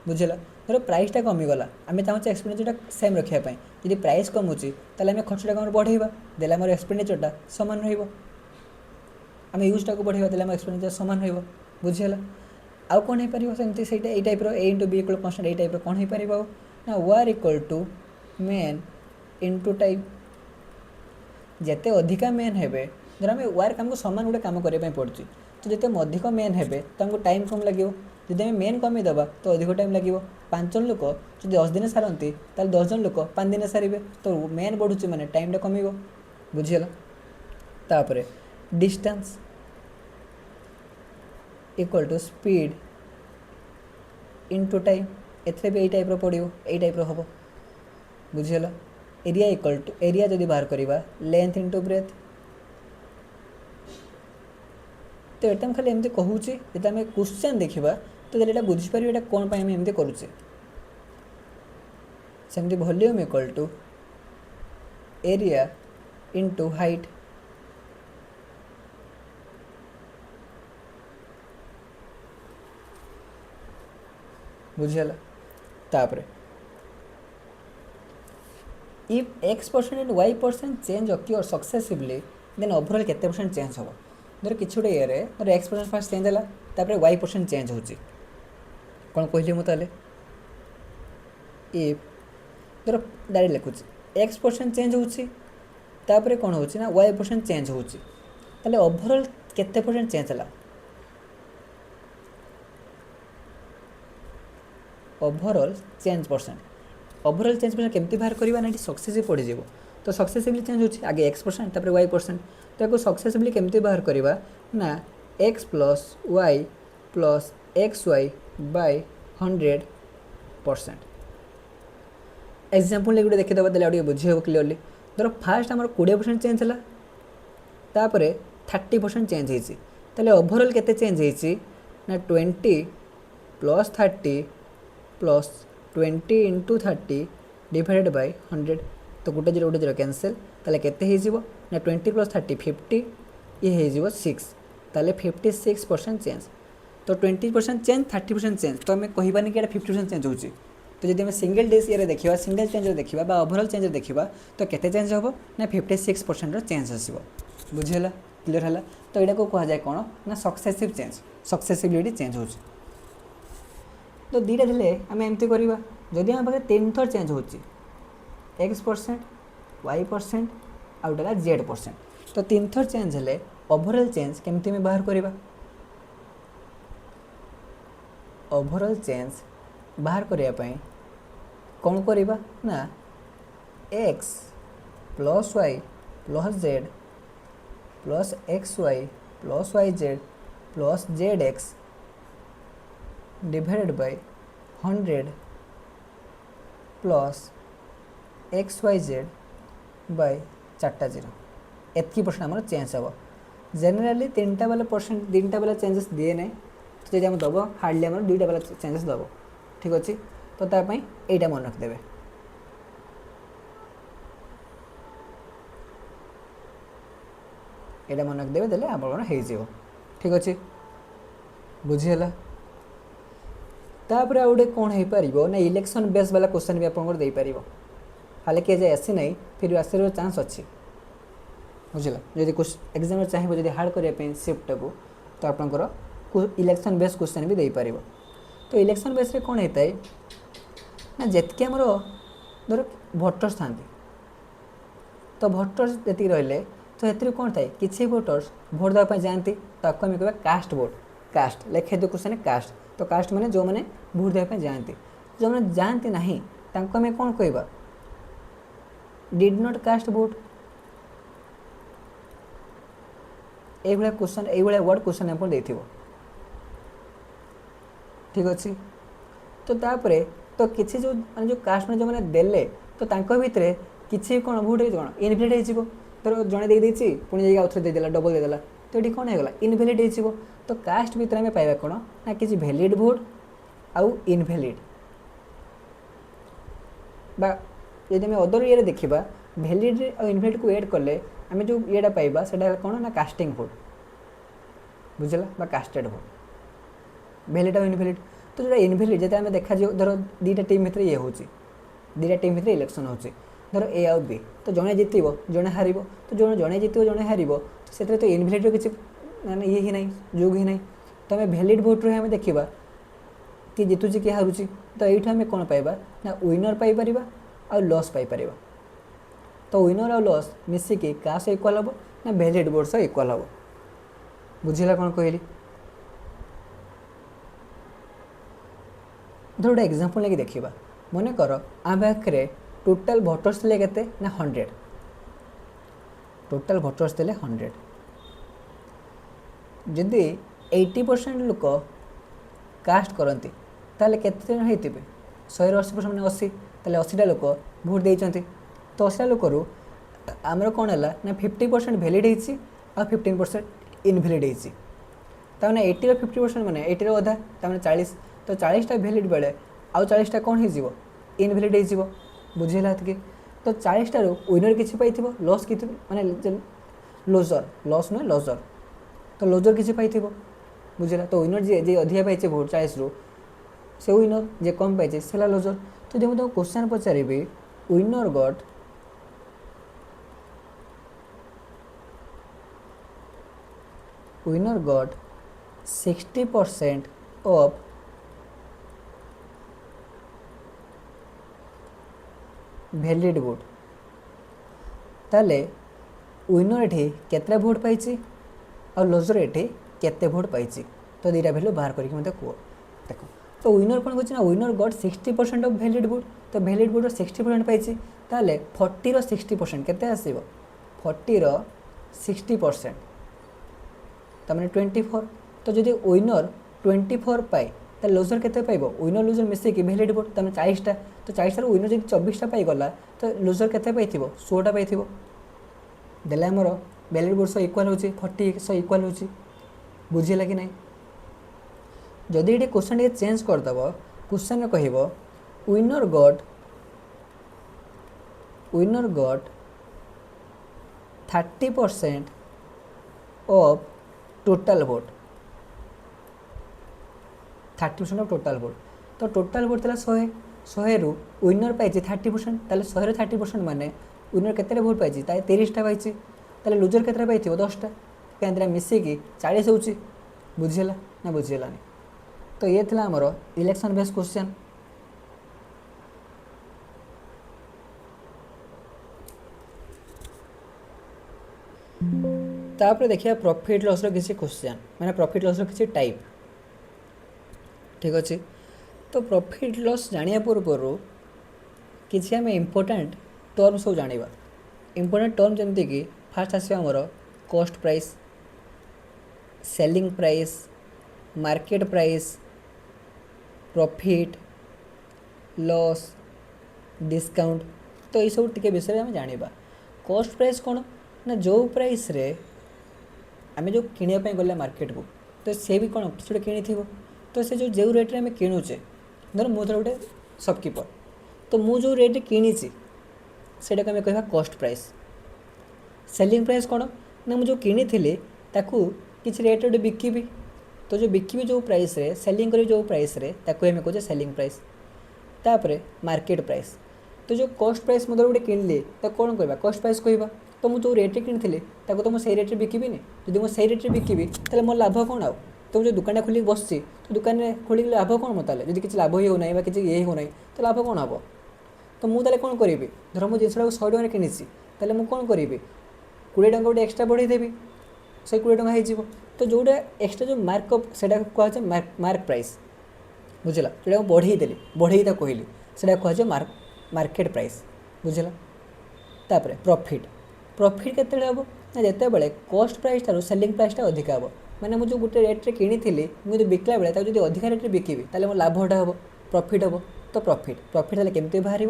बुझेगा धर प्राइसटा कमीगला आम चाहूँ एक्सपेंडिचरटा सेम रखापी जब प्राइस कमुची ताले आम खर्चटा कम बढ़ेगा देले आम एक्सपेंडिचरटा सामान रही आम यूजटा को बढ़ेगा देले आम एक्सपेंडिचर सामान रही बुझेगा आउ कौन हो पार सेमती से ये type a into b equal constant ये टाइप कौन हो पार ना वार equal to men into type जिते अधिका मेन हे धर आम वार काम को सामान गोटे कम करने पड़ुची तो जिते अधिक मेन हे तो आमको टाइम कम लगे जब आम मेन कमीदेवा तो अधिक टाइम लगे 5 जन लोक जो 10 दिन सारती 10 जन लोक 5 दिन सारे तो मेन बढ़ुची माने टाइमटा कमिबो बुझीगला। तापर distance equal to speed into time एथे भी टाइप पड़ो ये टाइप हम बुझीगला। एरिया इक्वल टू एरिया जदि बाहर करवा लेंथ इंटू ब्रेथ तो ये खाली एमती कहूँ जो आम क्वेश्चन देखा तो ये बुझीपार ये कौन पर एमती करुचे सेमती volume equal to area into height बुझीगला। तापर if x% and y% change occur successively then overall केते परसेंट चेंज हम धर कि गोटे ये धर x% फास्ट चेंज है तापर y% चेंज हो कौन कहली मुझे इफ धर डायरेक्ट लिखुची x% चेंज होपर कौन हो y% चेंज होते ओवरऑल केते परसेंट चेंज है ओवरऑल चेंज परसेंट केमती बाहर करवा ना सक्सेस पड़ज तो सक्सेसिवली चेंज होची आगे x% तापर y%। तो याको सक्सेसिवली केमती बाहर करबा ना x plus y plus xy by 100%। Example गोटे देखिदेवा देले आउटे बुझी हो क्लियरली। धर फास्ट आमर 20% चेंज है तापर 30% चेंज होती ताले ओवरऑल केते चेंज होती ना 20 plus 30 plus 20 into 30 divided by 100। तो गोटे जीरो कैंसल ताले केते हो ना 20 प्लस 30 50 ये हो 6 ताले 56% चेंज। तो 20% चेंज 30% चेंज तो आम कहबानी कि 50% चेंज होची। तो जब सिंगल डेज ये देखा सिंगल चेंज देखा ओवरऑल चेंज देखा तो केते चेंज हम ना 56% चेंज आसो। बुझीगला क्लीयर है। तो यहाँ को कहुए कौन ना सक्सेसिव चेंज सक्सेसिवली चेंज हो। तो दुईटा थे आम एमती करवा जदि आम पाखे 3 थर चेंज हो x% y% आउटा z%। तो 3 थर चेंज हेले ओवरऑल चेंज केमती में बाहर करवा। ओवरऑल चेंज बाहर करने कौन करवा ना x plus y plus z plus xy plus yz plus zx divided by 100 plus xyz by 4टा 0 एतकी परसेंट आम चेंज हम। जेनेराली 3टा वाला परसेंट 3टा वाला चेंजेस दिए ना तो जब आम दब हार्डली आम 2टा वाला चेंजेस दब। ठीक अच्छे तो तापाई एटा मन रखिदेवे। एटा मन रखिदेवे देले आप हो। ठीक अच्छे बुझीगला। तापर आउटे कौन हो पार ना इलेक्शन बेस वाला क्वेश्चन भी आपको दे पार हाल किए जाए आसी ना फिर आसार चान्स अच्छी। बुझला जब कुछ एग्जाम चाहिए जब हार्ड करने सिफ्ट को तो आपंकर इलेक्शन बेस क्वेश्चन भी दे पार। तो इलेक्शन बेस कौन होता है ना जितकी आमर धर भोटर्स था तो भोटर्स जी रही तो ये कौन थाए किसी भोटर्स भोट देवाई जाती तो आम कह कास्ट भोट। कास्ट लेखे दो क्वेश्चन कास्ट तो कास्ट मैंने जो मैंने भोट देवाई जाती जो मैंने जाती ना आम कौन कह डिड नॉट कास्ट भोट। ये क्वेश्चन ये वर्ड क्वेश्चन आप देखो। ठीक अच्छे तो तापर तो किसी जो माने जो कास्ट में जो मैंने देले तो भितर किसी कौन भोट कौन इनभैलिड हो तो जड़े देदेची पुणी जाइए आउ थे देदेला डबल देदेला तो ये कौन होगा इनभैलिड हो। तो कास्ट भितर आम पाइबा कौन ना किसी भैलिड भोट आउ इनभैलिड बा यदि आम अदर ये देखा भैलिड और इनभैलिड को एड कले आम जो ये पाइबा से कौन ना कास्टिंग भोट। बुझला बा कास्टेड भोट भैलिड और इनभैलिड। तो जो इनभैलिड जैसे आम देखा धर 2टा टीम भितर ये हो 2टा टीम भितर इलेक्शन हो धर ए आउ बी तो जड़े जितब जड़े हार तो जो जड़े जितब जड़े हार तो से तो इनभैलिड किसी माने ये ही नहीं जोग ही नहीं। तो आम भैलिड भोट्रे आम देखा कि जितुची कि हारुची तो ये आम कौन पाइबा ना विनर पाइपर आ लॉस पाइपर। तो विनर आ लॉस मिसिकी क्या सह इक्वाल हम ना भैलिड भोट सह इक्वाल हम। बुझेगा कौन कहली धर गोटे एग्जांपल लेके देखा मन कर आम पाखे टोटाल भोटर्स थे के ना 100 टोटाल भोटर्स थे 100 जदि 80% लोक कास्ट करती ताले केते जन होते 180% मैंने 80 ताले 80टा लोक भोट देते तो 80टा लोक आमर कौन है ना 50% भैलिड होती आ 15% इनभैलिड होती। ताने 80 50% मैंने 80 अधा ताने 40 तो 40टा भैलिड बेले आउ 40टा कौन हो इनभैलिड हो। बुझेगा कि तो 40टार विनर किसी पाई लॉस कि माने लॉजर लॉस नुहे लॉजर तो लॉजर किसी पाई बुझेगा। तो विनर जी अधिका पाइचे भोट 40 रू से विनर जे कम पाइचे से लॉजर। तो जब मुझे क्वेश्चन पचारि winner got 60% of valid vote ताले विनर ये केतटा भोट पाई और लॉजर ये केते भोट पाई तो 2टा भैल्यू बाहर करके मत कह देख। तो विनर कौन कर winner got 60% of valid vote तो भैलिड भोट 60% पाई ताले 40 60% केते आसीबो 40 60% तमाने 24 तो जदि विनर 24 पाए तो लूजर केते पाइबो विनर लूजर मिसे कि वैलिड बोर्ड तमे 40 टा तो 40 टा विनर जदि 24 टा पाई गला तो लूजर केते पाइथिबो 100 टा पाइथिबो देला हमर वैलिड बोर्ड सो इक्वल होची 40 सो इक्वल होची बुझिला कि नहीं जदि ये क्वेश्चन ये चेंज कर दबो क्वेश्चन में कहबो winner got 30% of total vote 30% of total vote तो टोटल वोट था 100 रु विनर पाई 30% ताले 100 30% माने विनर केते वोट पाई 30 टा पाई ताले लूजर केते पाई 10 टा कहीं मिसिकी 40 होची बुझिला ना बुझिलानी तो ये थिला हमरो इलेक्शन बेस्ड क्वेश्चन तापर देखिए प्रॉफिट लॉस रो किसी क्वेश्चन माने प्रॉफिट लॉस रो किसी टाइप ठीक अच्छे तो प्रॉफिट लॉस जानिया पूर्व किसी आम इम्पोर्टेंट टर्म सब जानिबा इम्पोर्टेंट टर्म जमती कि फास्ट आसो हमर cost price selling price market price profit loss discount तो ये सब टिके विषय आम जानिबा कॉस्ट प्राइस कौन ना जो प्राइस रे आम जो किणा गले मार्केट को तो से भी कौन किसी किणी थी तो से जो रेट्रे आम किणुचे धर मुझे गोटे शॉपकीपर तो मु जो रेट किणी से आम कह कॉस्ट प्राइस सेलिंग प्राइस कौन ना मुझे किणी थी ताकू किसी रेट रे बिकिबी तो जो बिकिबी जो प्राइस रे सेलिंग करी जो प्राइस रे ताकू आम कहे सेलिंग प्राइस तापर मार्केट प्राइस तो जो कॉस्ट प्राइस मुझे गोटे किणली तो कौन कह कॉस्ट प्राइस कहवा तो मुझे जो रेट्रे किणी तो मुझे से रेट्रे बिकिबिनी जब मुझे रेट्रे बिकिबी तो मोर लाभ कौन आउ तो जो दुकान खोल बस तो दुकान में खोल लाभ कौन मतलब जब किसी लाभ ही होना कि ये होना तो लाभ कौन हम तो मुझे कौन करी धर मुझे जिनसा 100 टकर किनी तेल मुझे कौन करी 20 टଙ୍କା गोटे एक्सट्रा बढ़ेदेवी से 20 टଙ୍କା हो तो जोटा एक्सट्रा जो मार्कअप से कहुचे मार्क प्राइस बुझला जो बढ़ेदेली बढ़े कहली से कहुचे मार्केट प्राइस बुझला तापर प्रॉफिट प्रॉफिट केते हम ना जिते बड़े कॉस्ट प्राइस ठार सेलिंग प्राइस अधिक हम मैंने मुझे गोटे रेट्रे किणी मुझे बिकला बेले जब अधिक रेट्रे बिकिबी ताले मोर लाभटा हम प्रॉफिट हम तो प्रॉफिट ताले केमती बाहर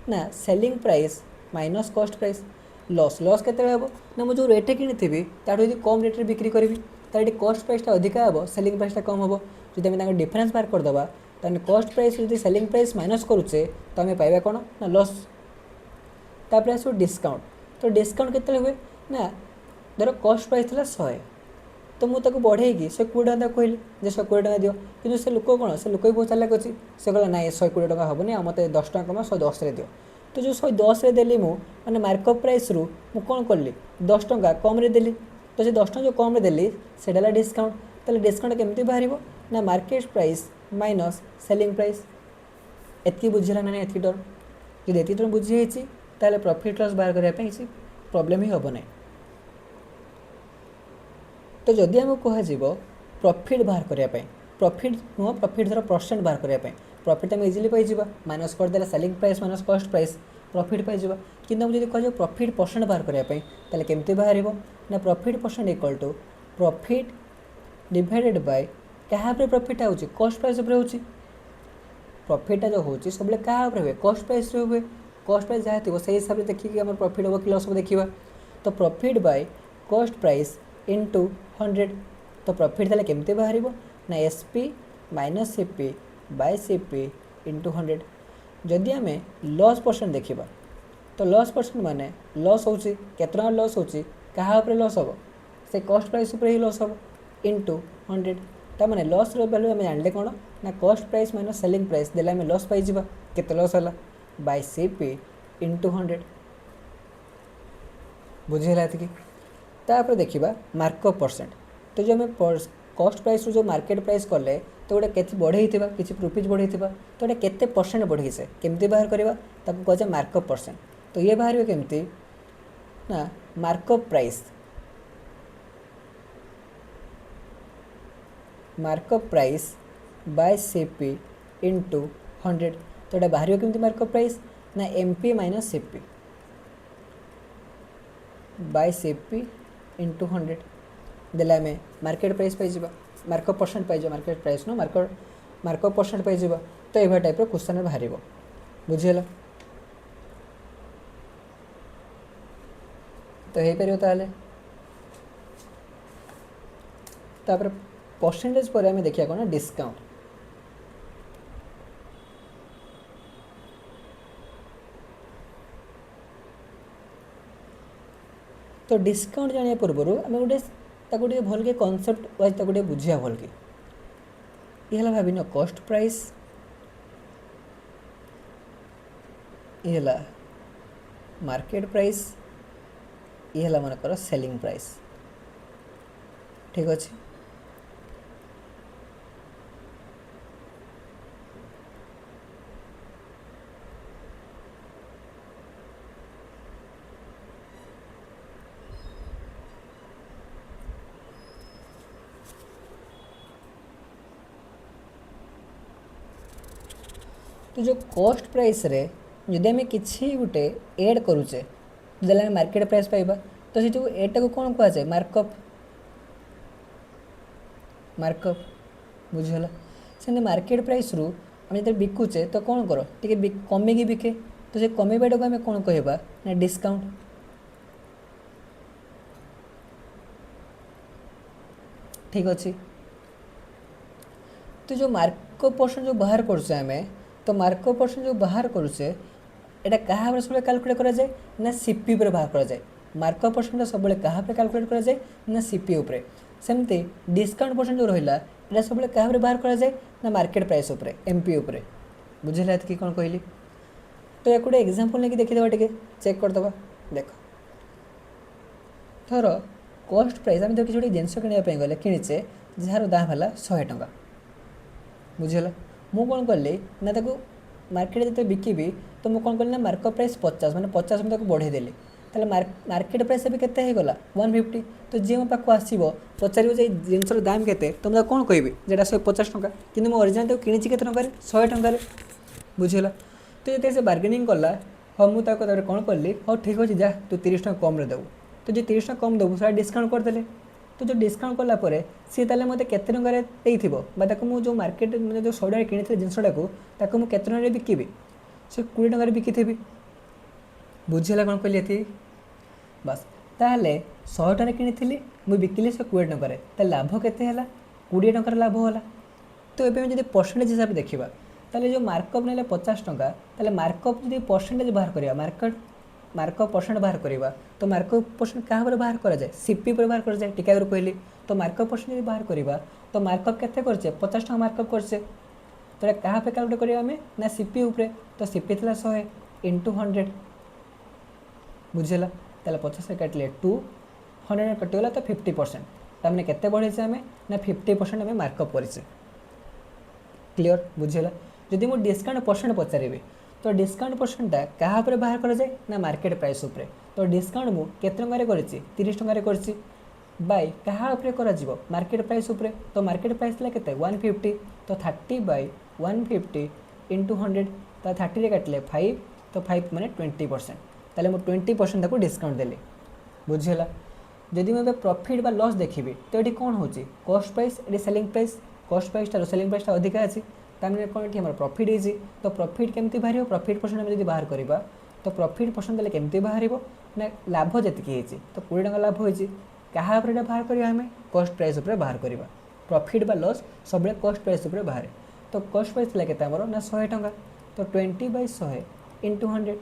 ना selling price minus cost price loss loss केते हम ना मुझे जो रेट्रे किणी ताठू यदि कम रेट्रे बिक्री करी तार कॉस्ट प्राइस अधिक हम सेलिंग प्राइस कम हम जब आम डिफरेन्स बाहर करदे तो कॉस्ट प्राइस जब सेलिंग प्राइस माइनस करुचे तो आम पाइबा कौन ना लॉस तापर आसो डिस्काउंट तो डिस्काउंट केते हुए ना धर कॉस्ट प्राइस था 100 तो मुझे बढ़ेगी 120 टଙ୍କା कहली जे 120 टଙ୍କା दियो कि से लोक कौन से लोक भी बहुत चालाक अच्छी से कहला ना 120 टଙ୍କା हेनी आ मत 10 टଙ୍କା कम 110 दियो तो जो 110 देली मैंने मार्कअप प्राइस रु मु कौन कली 10 टଙ୍କା कम रे देली तो से 10 टଙ୍କା जो कम रे देली से डिस्काउंट तो डिस्काउंट केमती बाहर ना market price minus selling price एतकी बुझीला ना एतकी टर्म जब एतकी टर्म बुझी ताले प्रॉफिट लॉस बाहर करने किसी प्रॉब्लम ही हम ना तो जदि आम कह प्रॉफिट बाहर करने प्रॉफिट नुह प्रॉफिट धर परसेंट बाहर करने प्रॉफिट आम इजिली पाई माइनस करदे selling price minus cost price profit पाई कि जब कह प्रॉफिट परसेंट बाहर करने केमती बाहर ना profit percent equal to profit divided by क्या प्रॉफिट होची कॉस्ट प्राइस हो प्रॉफिटा जो होची सब क्या हुए कॉस्ट प्राइस हुए कॉस्ट प्राइस जहाँ थी से हिसाब से देखिए आम प्रॉफिट हम कि लॉस हम देखा तो profit by cost price into 100 तो प्रॉफिट ताले केमती बाहर ना SP minus CP by CP into 100 जदि आम लॉस परसेंट देखा तो लॉस परसेंट माने लॉस होची केते टଙ୍କା लॉस होची कहा ऊपर लॉस हम से कॉस्ट प्राइस ऊपर ही लॉस हम इंटू 100 ता माने लॉस रो वैल्यू आम जानले कौन ना cost price minus selling price देले आम लॉस पाई केते लॉस होला बाय सीपी इंटू 100 बुझेला कि तापर देखा मार्कअप परसेंट तो जो आम कॉस्ट प्राइस जो मार्केट प्राइस कले तो गोटे के बढ़ई किसी प्रॉफिट बढ़ई तो गोटे केते परसेंट बढ़ी से केमती बाहर करवा कहे मार्कअप परसेंट तो ये बाहर केमती ना markup price by CP into 100 तो ये बाहर केमती मार्कअप प्राइस ना MP minus CP by CP into 100 देले आम मार्केट प्राइस पाई मार्कअप परसेंट पाई मार्केट प्राइस नो मार्कअप परसेंट पाई तो ये टाइप क्वेश्चन बाहर बुझीगला तो हो पार ताले तापर परसेंटेज पर आम देखिए कौन डिस्काउंट तो डिस्काउंट जाना पूर्व आम गोटे भल के कनसेप्ट वाइज गोटे बुझा भल के ये भाविन कॉस्ट प्राइस ये मार्केट प्राइस ये मनकर सेलिंग प्राइस ठीक अच्छे तो जो कॉस्ट प्राइस रे जदि आम कि गोटे एड करुचे जब मार्केट प्राइस पाइबा तो से एटा को कौन कहुए मार्कअप मार्कअप बुझीगला से मार्केट प्राइस रु आम जो बिकुचे तो कौन कर टे कमेगी बिके तो से कमेबाटा को आम कौन कहबा ना डिस्काउंट ठीक अच्छे तो जो मार्कअप परसेंट जो बाहर करुचे आम तो मार्कअप परसेंट जो बाहर करुचे एटा क्या सब कैलकुलेट करा जाए ना सीपी पर बाहर करा जाए मार्कअप परसेंट सब क्या कैलकुलेट करा जाए ना सीपी उपरे सेमती डिस्काउंट परसेंट जो रहा है सब क्या बाहर करा जाए ना मार्केट प्राइस उपरे एमपी उपरे बुझे कि कौन कहली तो या गोटे एग्जांपल लेके देखीदे टे चेक करदे देख थर कॉस्ट प्राइस आम किसी गोटे जिनस किनापी गले किणीचे जार दाम है 100 टंका बुझीगला मु कौन कली ना मार्केट जो बिकिबी तो मुझे कौन कली ना मार्कअप प्राइस 50 मैंने 50 मुझे बढ़ेदेली ताले मार्केट प्राइस भी केते गला 150 तो जी मो पाक आसो पचार जिनसर दाम केते तो मुझे कौन कहि जेटा 150 टंका कि ओरिजिनल तो किणी के 100 टंकार बुझीगला तो जो से बार्गेनिंग कला हाँ मुझे कौन कली हाँ ठीक अच्छे जा तू 30 टंका कम देबू तो जो 30 टंका कम देबू सारा डिस्काउंट करदे तो जो डिस्काउंट कलापर सी ताले मते केते टंकार देइथिबो बा ताको मु जो मार्केट मतलब जो 100 टंका किणी जिनसटाको ताको मु केते टंका बिकिबी से 20 टंका बिकिथिबी बुझीगला कौन कहली ये बस ताहले 100 टंका किणी मुझे बिकिली से 20 टंकार लाभ केते 20 टंकार लाभ होला तो ये जब परसेंटेज हिसाब से देखा ताले जो मार्कअप ना 50 टंका ताले मार्कअप जो परसेंटेज बाहर करवा मार्कअप परसेंट बाहर करवा तो मार्कअप परसेंट क्या बाहर करा जाए सीपी पर बाहर कर जाए टीका कहली तो मार्कअप परसेंट बाहर करवा तो मार्कअप केते करछे 50 टंका मार्कअप करछे तो क्या कैलकुलेट करवा आम ना सीपी उपरे तो सीपी था 100 इंटू 100 बुझेगा ताले 50 काटिले 200 कटिगला तो 50% तमें केते बढ़े आम ना 50% आम मार्कअप करें क्लीयर बुझेगा जदि मुझे डिस्काउंट परसेंट पचारि तो डिस्काउंट परसेंटा क्या बाहर करा जाए ना मार्केट प्राइस उपरे तो डिस्काउंट मु केते टंका करेछि 30 टंका करेछि बाय क्या उपरे मार्केट प्राइस उपरे तो मार्केट प्राइस ला केते 150 तो 30 बाय 150 इंटू 100 तो 30 रे काटिले 5 तो 5 माने 20% ताले मु 20% को डिस्काउंट देली बुझीगला जदि मैं प्रॉफिट बा लॉस देखिबी तो ये कौन होची कॉस्ट प्राइस ये सेलिंग प्राइस कॉस्ट प्राइस टा सेलिंग प्राइस टा अधिक अछि तामें कौन ये प्रॉफिट इजी तो प्रॉफिट केमती बाहर प्रॉफिट परसेंट आम जब बाहर करवा तो प्रॉफिट परसेंट देले केमती बाहर ना लाभ जी तो 20 टंका लाभ होती क्या बाहर करवा आम कॉस्ट प्राइस उपर बाहर करवा प्रॉफिट बा लॉस सब कॉस्ट प्राइस उपर बाहर तो कॉस्ट प्राइस के ना 100 टंका तो 20/100 इंटू 100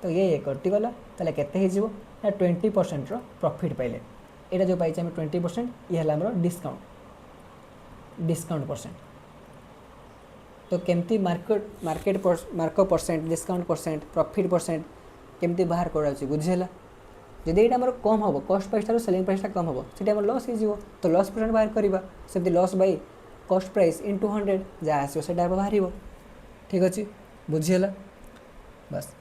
तो ये कटिगला ताले केते हो ना 20% प्रॉफिट पाइले यहाँ जो पाई 20% ये है डिस्काउंट परसेंट तो केमती market markup percent discount percent profit percent केमती बाहर कराऊँ बुझेगा जदि ये कम हम कॉस्ट प्राइस ठार सेलिंग प्राइस कम हम से लॉस हो तो लॉस परसेंट बाहर करवा से loss by cost price into 100 जहाँ आसो से बाहर ठीक अच्छे बुझीगला बस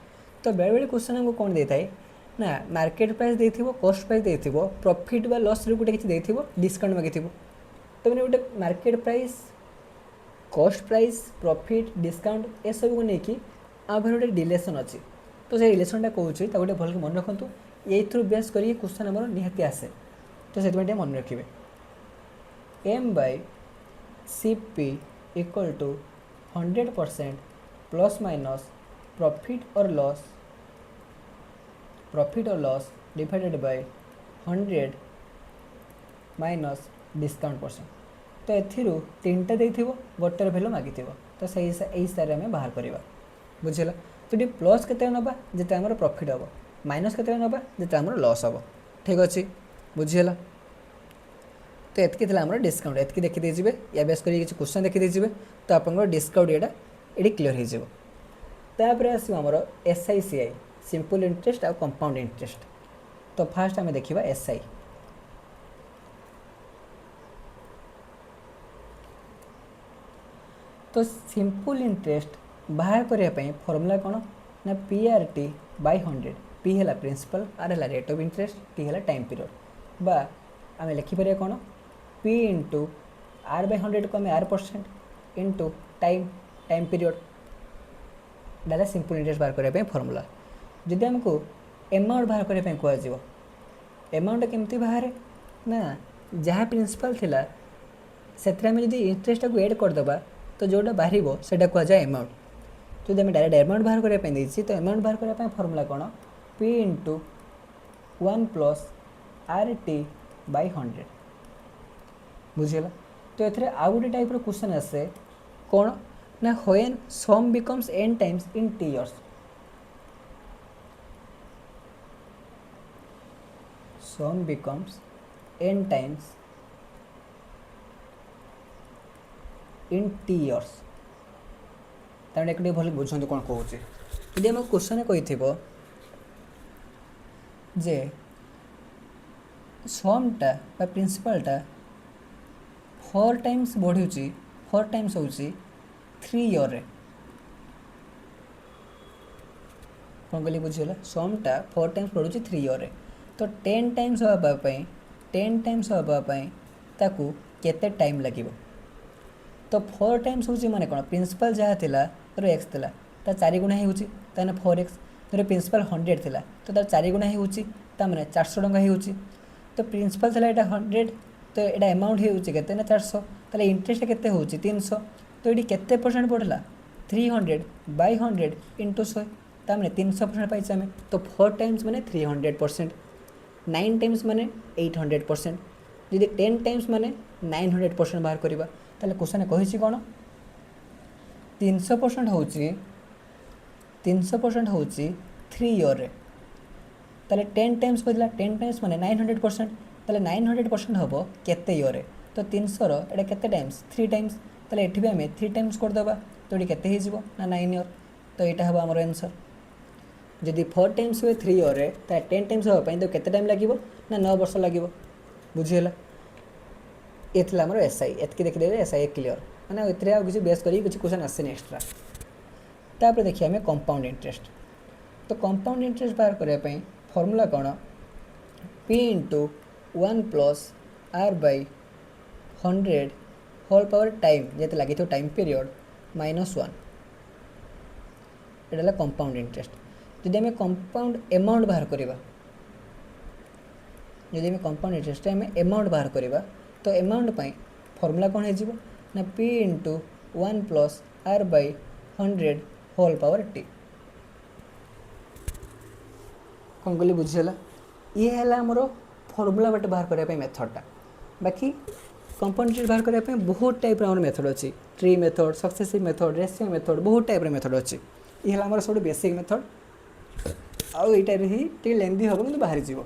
तो बेले बेले क्वेश्चन हमको कौन देता है ना मार्केट प्राइस देथिबो कॉस्ट प्राइस देथिबो प्रॉफिट बा लॉस रे गोटे किछि देथिबो डिस्काउंट मागिथिबो तो मैंने गोटे market price cost price profit discount ए सब को लेकिन आ भर गोटे रिलेसन अच्छी तो से रिलेसनटा कौन गोटे भल मन रखु ये बेस कर क्वेश्चन आम निहाती आसे तो से मन रखिए M by C P equal to 100% plus minus profit और loss divided by 100 minus discount percent तो एथिरू तीनटा देथिबो गोटेर वैल्यू मागी तो सही हिसाब से बाहर करवा बुझेगा तो ये प्लस के नवा जिते आम प्रॉफिट हम माइनस के नवा जिते आम लॉस हम ठीक अच्छे बुझीगला तो एतकी आम डिस्काउंट एतकी देखीदे या बेस कर क्वेश्चन देखीदे तो आप डिस्काउंट ये क्लीयर होपर आस SICI सिंपल इंटरेस्ट आ कंपाउंड इंटरेस्ट तो फास्ट आम देखा SI तो सिंपल इंटरेस्ट बाहर करने फॉर्मूला कौन ना PRT बाय 100 P है प्रिंसिपल आर है रेट ऑफ इंटरेस्ट T है टाइम पीरियड बा आम लिखिपर कौन P इंटू R बाय 100 को आम R% इंटू टाइम पीरियड डाला सिंपल इंटरेस्ट बाहर करने फॉर्मूला जदि आमको अमाउंट बाहर करने कह अमाउंट केमती बाहर ना जहाँ प्रिंसिपल थिला से इंटरेस्ट को एड करदे तो जोटा बाहर से कहुए अमाउंट जो आम डायरेक्ट अमाउंट बाहर करने तो अमाउंट बाहर करने फॉर्मूला कौन P into 1 plus RT by 100 बुझीगला तो ये आउ गोटे टाइप क्वेश्चन आसे कौन ना when sum becomes n times in t years sum becomes n times in t years तार एक भल बुझे कौन कहूँ यदि आम क्वेश्चन कही जे समटा प्रिंसिपलटा 4 टाइम्स बढ़ुची 4 टाइम्स हूँ 3 इयर रे कौन कहली बुझीगला समटा 4 टाइम्स बढ़ुची 3 इयर रे तो 10 टाइम्स हाँपाई 10 टाइम्स हाँपाई ताकू केते टाइम लगे तो 4 टाइम्स हूँ माने कौन प्रिंसिपल जहाँ थिला तो एक्स थिला ता 4 गुणा होची 4x तो प्रिंसिपल 100 थिला तो तार 4 गुणा होची ता माने 400 टंका होची तो प्रिंसिपल थिला एटा 100 तो एटा अमाउंट होची केते ना 400 ताले इंटरेस्ट केते होची 300 तो एटी केते परसेंट बढ़ला 300 बाय 100 इंटू 100 ता माने 300% पाइछ आमे तो 4 टाइम्स माने 300% 9 टाइम्स माने 800% यदि 10 टाइम्स माने 900% बाहर करबा ताले क्वेश्चन कहिछि कोन 300% होची 300% होची 3 इयर रे ताले 10 टाइम्स कहला 10 टाइम्स माने 900% ताले 900% हबो केते इयर रे तो 300 रो एटा केते टाइम्स 3 टाइम्स ताले एठी भी हमें 3 टाइम्स कर दबा तो एटी केते हे जिवो ना 9 इयर तो एटा हबो हमर आंसर जदि 4 टाइम्स हुए 3 इयर रे ता 10 टाइम्स हबा पई तो केते टाइम लागिवो ना 9 वर्ष लागिवो बुझियला एथला हमर SI एतके देखि देबे SI क्लियर माने एथरे आ किछि बेस करी किछि क्वेश्चन आसे एक्स्ट्रा तापर देखिए हमें कंपाउंड इंटरेस्ट तो कंपाउंड इंटरेस्ट बाहर करने फॉर्मूला कौन P into 1 plus R by 100 whole power time जैसे लगी तो टाइम पीरियड -1 ये कंपाउंड इंटरेस्ट जदि आम कंपाउंड अमाउंट बाहर करवा जदि आम कंपाउंड इंटरेस्ट आम अमाउंट बाहर करवा तो अमाउंट पाई फॉर्मूला कौन हो ना P into 1 plus R by 100 whole power T कौन कहली बुझीगला ये है आमर फॉर्मूला बाटे बाहर करने मेथडटा बाकी कंपाउंड इंटरेस्ट बाहर करने बहुत टाइप मेथड अच्छी tree method successive method ratio method बहुत टाइप मेथड अच्छी ये है सब बेसिक मेथड आउ ये टाइप ही लेंदी हम कि बाहरी जीव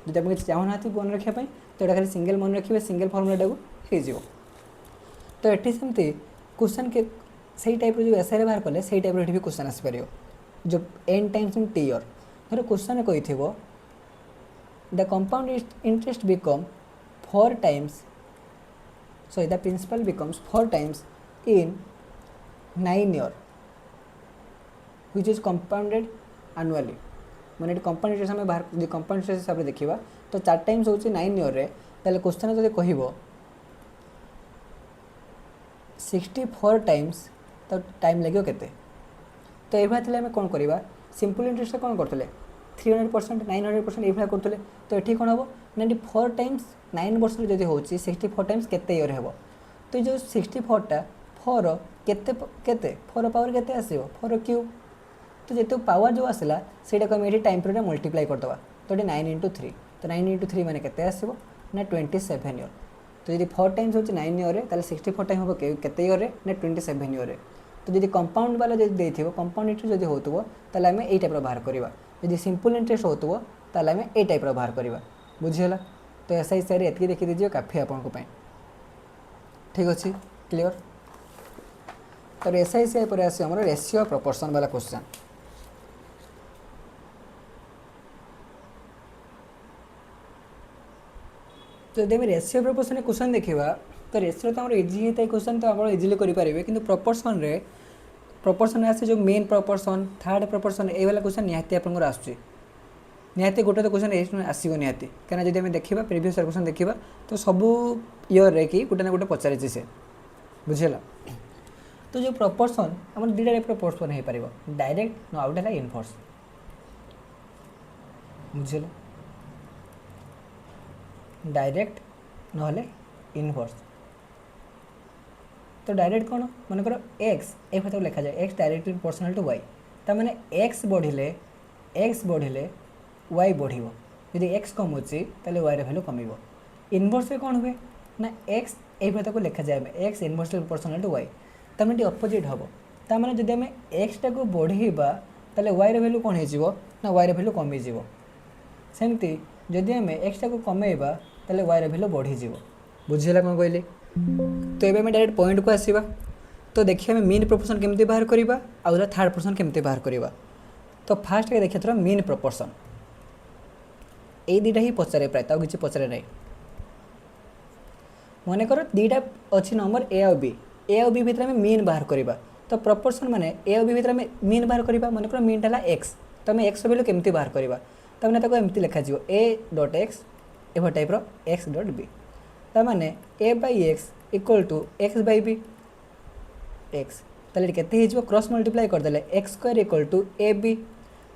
जो आप चाहूना मन रखापी तो यहाँ खाली सिंगल मन रखिए सिंगल फॉर्मूला हो तो ये सेमती क्वेश्चन के सही टाइप जो एसआई बाहर कले सही टाइप भी क्वेश्चन आसपार जो n times in T year धर क्वेश्चन कही the compound interest become 4 times sorry the principal becomes 4 times in 9 year which is compounded annually मैंने कंपाउंड इंटरेस्ट आम बाहर जो कंपाउंड इंटरेस्ट हिसाब से देखा तो 4 टाइम्स हूँ 9 ईयर रे ताले क्वेश्चन जब कह 64 टाइम्स तो टाइम लगे केते तो ये आम कौन करवा सिंपल इंटरेस्ट कौन करते 300%, 900% ये करते। तो ये कौन हम 94 टाइम्स 9% जब हो 64 टाइम्स केते ईयर हे। तो जो 64टा 4 केते केते 4 पावर केते आसीबो 4 क्यूब। तो जिते पावर जो आसला से टाइम पीरियड मल्टीप्लाई करदे। तो ये 9 × 3। तो 9 × 3 मैंने केते आसीबो ना 27 ईयर। तो जब 4 टाइम्स होची 9 ईयर ताले 64 टाइम हम केते ईयर ना 27 ईयर। तो जब कंपाउंड वाला जब देथिबो कंपाउंड इंटरेस्ट जब होतबो ताले हमें ए टाइप रो बाहर करबा। जब सिंपल इंटरेस्ट होतबो ताले हमें ए टाइप रो बाहर करबा। बुझियला। तो ऐसा हिसाब से एतकी देखि दीजिए काफी आपन को पई। ठीक अछि क्लियर। तो ऐसा हिसाब पर आसी हमर रेशियो प्रोपोर्शन वाला क्वेश्चन। तो जब रेशियो प्रोपोर्शन क्वेश्चन देखा तो रेशियो तो इजी होता है क्वेश्चन तो आप इजिली करेंगे कि प्रोपोर्शन रे प्रोपोर्शन आसे जो मेन प्रोपोर्शन थर्ड प्रोपोर्शन ये वाला क्वेश्चन निहाती आपंकर आसूँ निहाती गोटे तो क्वेश्चन आसो निहाती कहीं जब देखा प्रीवियस क्वेश्चन देखा तो सबू इयर रे कि गोटे ना गोटे पचारे से बुझेगा। तो जो प्रोपोर्शन आम दुटा टाइप प्रोपोर्शन हो पार डायरेक्ट न आउट है इनवर्स बुझेगा डायरेक्ट नहले इनवर्स। तो डायरेक्ट कौन मनकर एक्स ए भाषा लिखा जाए x directly proportional to y तार एक्स बढ़िले वाई बढ़ो यदि एक्स कमुची ताले वाई भैल्यू कम। इनवर्स में कौन हुए ना एक्स ए भाषा को लिखा जाए x inversely proportional to y तार अपोजिट हम तार जब आम एक्स टाक बढ़ेबा ताले वाई भैल्यू कौन हो ना वाई भैल्यू कमीज सेमती जदि आम एक्स टाक कमेबा ताले वाई भैल्यू बढ़ीज बुझेगा कौन कहली। तो ये डायरेक्ट पॉइंट को आसवा तो देखिए मीन प्रोपोर्शन केमती बाहर करवा आउ थर्ड प्रोपोर्शन केमती बाहर करवा। तो फास्ट के देखिए थोड़ा मीन प्रोपोर्शन ये दुटा ही पचारे प्राय तो किसी पचारे ना मनकर दुटा अच्छी नंबर ए आउ बी भितर आम मीन बाहर करवा। तो प्रोपोर्शन माने ए आउ बी भितर आम मीन बाहर करवा मनकर मीन है एक्स तो आम एक्स भैल्यू केमती बाहर करवा तक एमती लिखा ए डट एक्स एभ टाइप्र एक्स डट बी ताने a by x equal to x by b x ताले केते क्रॉस मल्टीप्लाई करदे x square equal to a b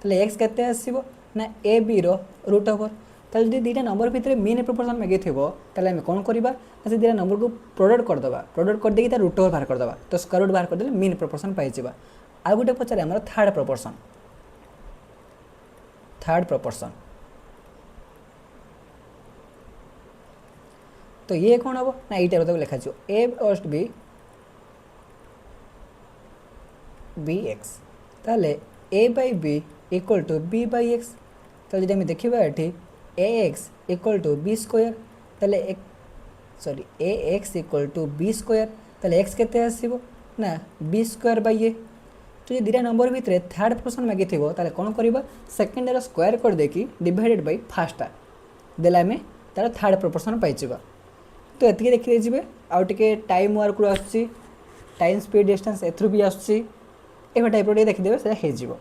ताले एक्स केते आसीबो ना ए बी रो रूट ओवर ताले जदि दुटा नंबर भितर मीन प्रोपोर्शन मागे थिबो ताले हम कोन करबा से दुटा नंबर को प्रोडक्ट कर देकी रूट ओवर बाहर करदबा। तो स्क्वायर रूट बाहर करदे मीन प्रोपोर्शन पाई जिबा। आ गोटे पचारे हमर थर्ड प्रोपोर्शन तो ये कौन हम ना ये लिखा ए मस्ट बी एक्स ताले a by b equal to b by x तो जब देखा ये a x equal to b square ताले sorry a x equal to b square ताले एक्स केते आसीबो ना बी स्क्वायर बाई ए। तो ये दुटा नंबर भितर थर्ड प्रोपोर्शन मागे थिबो ताले कोन करबा सेकेंड रो स्क्वायर कर देकी डिवाइडेड बाय फर्स्ट देला आमे तार थर्ड प्रोपोर्शन पाई जिबा। तो ये देखिए जी आउ टे टाइम वर्क आसुच्ची टाइम स्पीड डिस्टेंस एथरू भी आसुच्ची ए टाइप देखीदे से हो।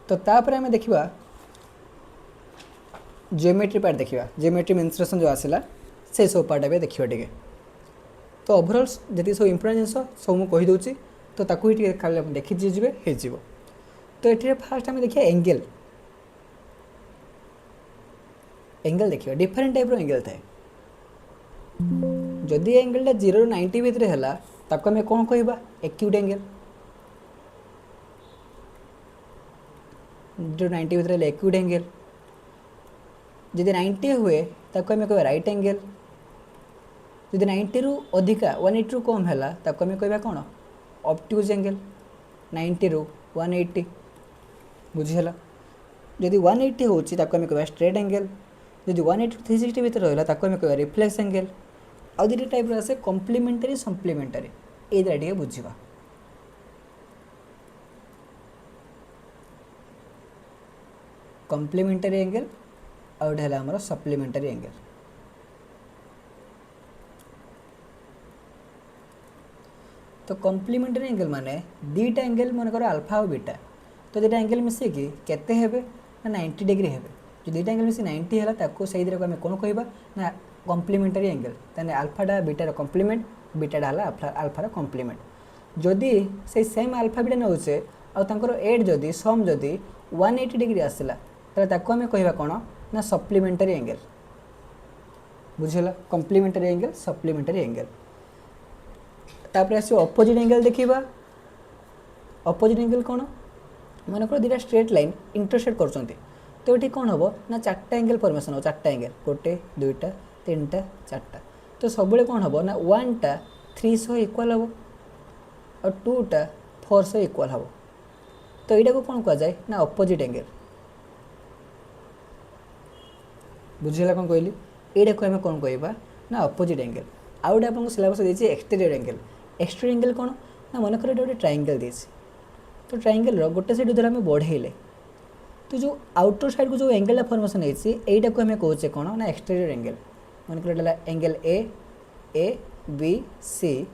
तो तापर आम देखा जियोमेट्री पार्ट देखा जियोमेट्री मेंसुरेशन जो आसला से सब पार्ट ए देखा टे। तो ओवरऑल जी सब इम्पोर्टेंट जिन सब मुझे कहीदे तो ताकू ही देखी जी हो। तो ये फास्ट आम देखिए एंगल देखिए डिफरेंट टाइप एंगल थाए जदि एंगलटा 0 ରୁ 90 भितर है ताको आम कौन कह एक्यूट एंगल 0 ରୁ 90 भितर एक्यूट एंगल जदि 90 हुए ताको आम कह राइट एंगल जदि 90 ରୁ अधिका 180 ରୁ कम है ताको आम कह कौन ऑब्ट्यूज एंगल 90 ରୁ 180 बुझीगला। जदि 180 होची ताको आम कह स्ट्रेट एंगल जदि 180 ରୁ 360 भितर रहा ताको आम कह रिफ्लेक्स एंगल आउ दुटा टाइप आसे कम्प्लीमेंटारी सप्लीमेंटारी ये टे बुझा। कम्प्लीमेंटारी एंगल आउट है आमर सप्लीमेंटारी एंगल। तो कम्प्लीमेंटारी एंगल माने दुटा एंगल मनकर अल्फा और बीटा तो दुटा एंगल मिसेकी केते हेबे ना 90 डिग्री हेबे जो दुटा एंगल मिसे 90 है ताको सही दिरा को आम कौन कहबा ना कम्प्लीमेंटारी एंगल ताने अल्फाटा बीटार कम्प्लीमेंट बीटाटा है अल्फार कम्प्लीमेंट जदि से सेम अल्फा बीटा नौचे आउर एड जदि सम जदि 180 डिग्री आसला ताले ताको आमे कहबा कोन ना सप्लीमेंटरी एंगल बुझला कॉम्प्लीमेंटरी एंगल सप्लीमेंटरी एंगल तापर आसी ऑपोजिट एंगल देखिबा ऑपोजिट एंगल कोन मन कर दिटा स्ट्रेट लाइन इंटरसेक्ट करछंती तो ये कौन हम ना चार्टा एंगल फॉर्मेशन हो चार्टा एंगल गोटे दुईटा तीन टा चार्टा तो सब कौन हम ना 1 टा 300 इक्वाल हम और 2 टा 400 इक्वाल हम तो यहाँ को कौन कह जाए ना अपोजिट एंगल बुझेगा कौन कहली ये को आम कौन कहवा ना अपोजिट एंगल आउ गोटे आपको सिलेबस देती एक्सटेरियर एंगल कौन ना मन कर गोटे ट्रायंगल देती तो ट्रायंगल गोटे साइड धर आम बढ़ेले तो जो आउटर साइड को जो एंगल फॉर्मेशन होता को आम कहे कौन ना एक्सटेरियर एंगल मन कर angle A B C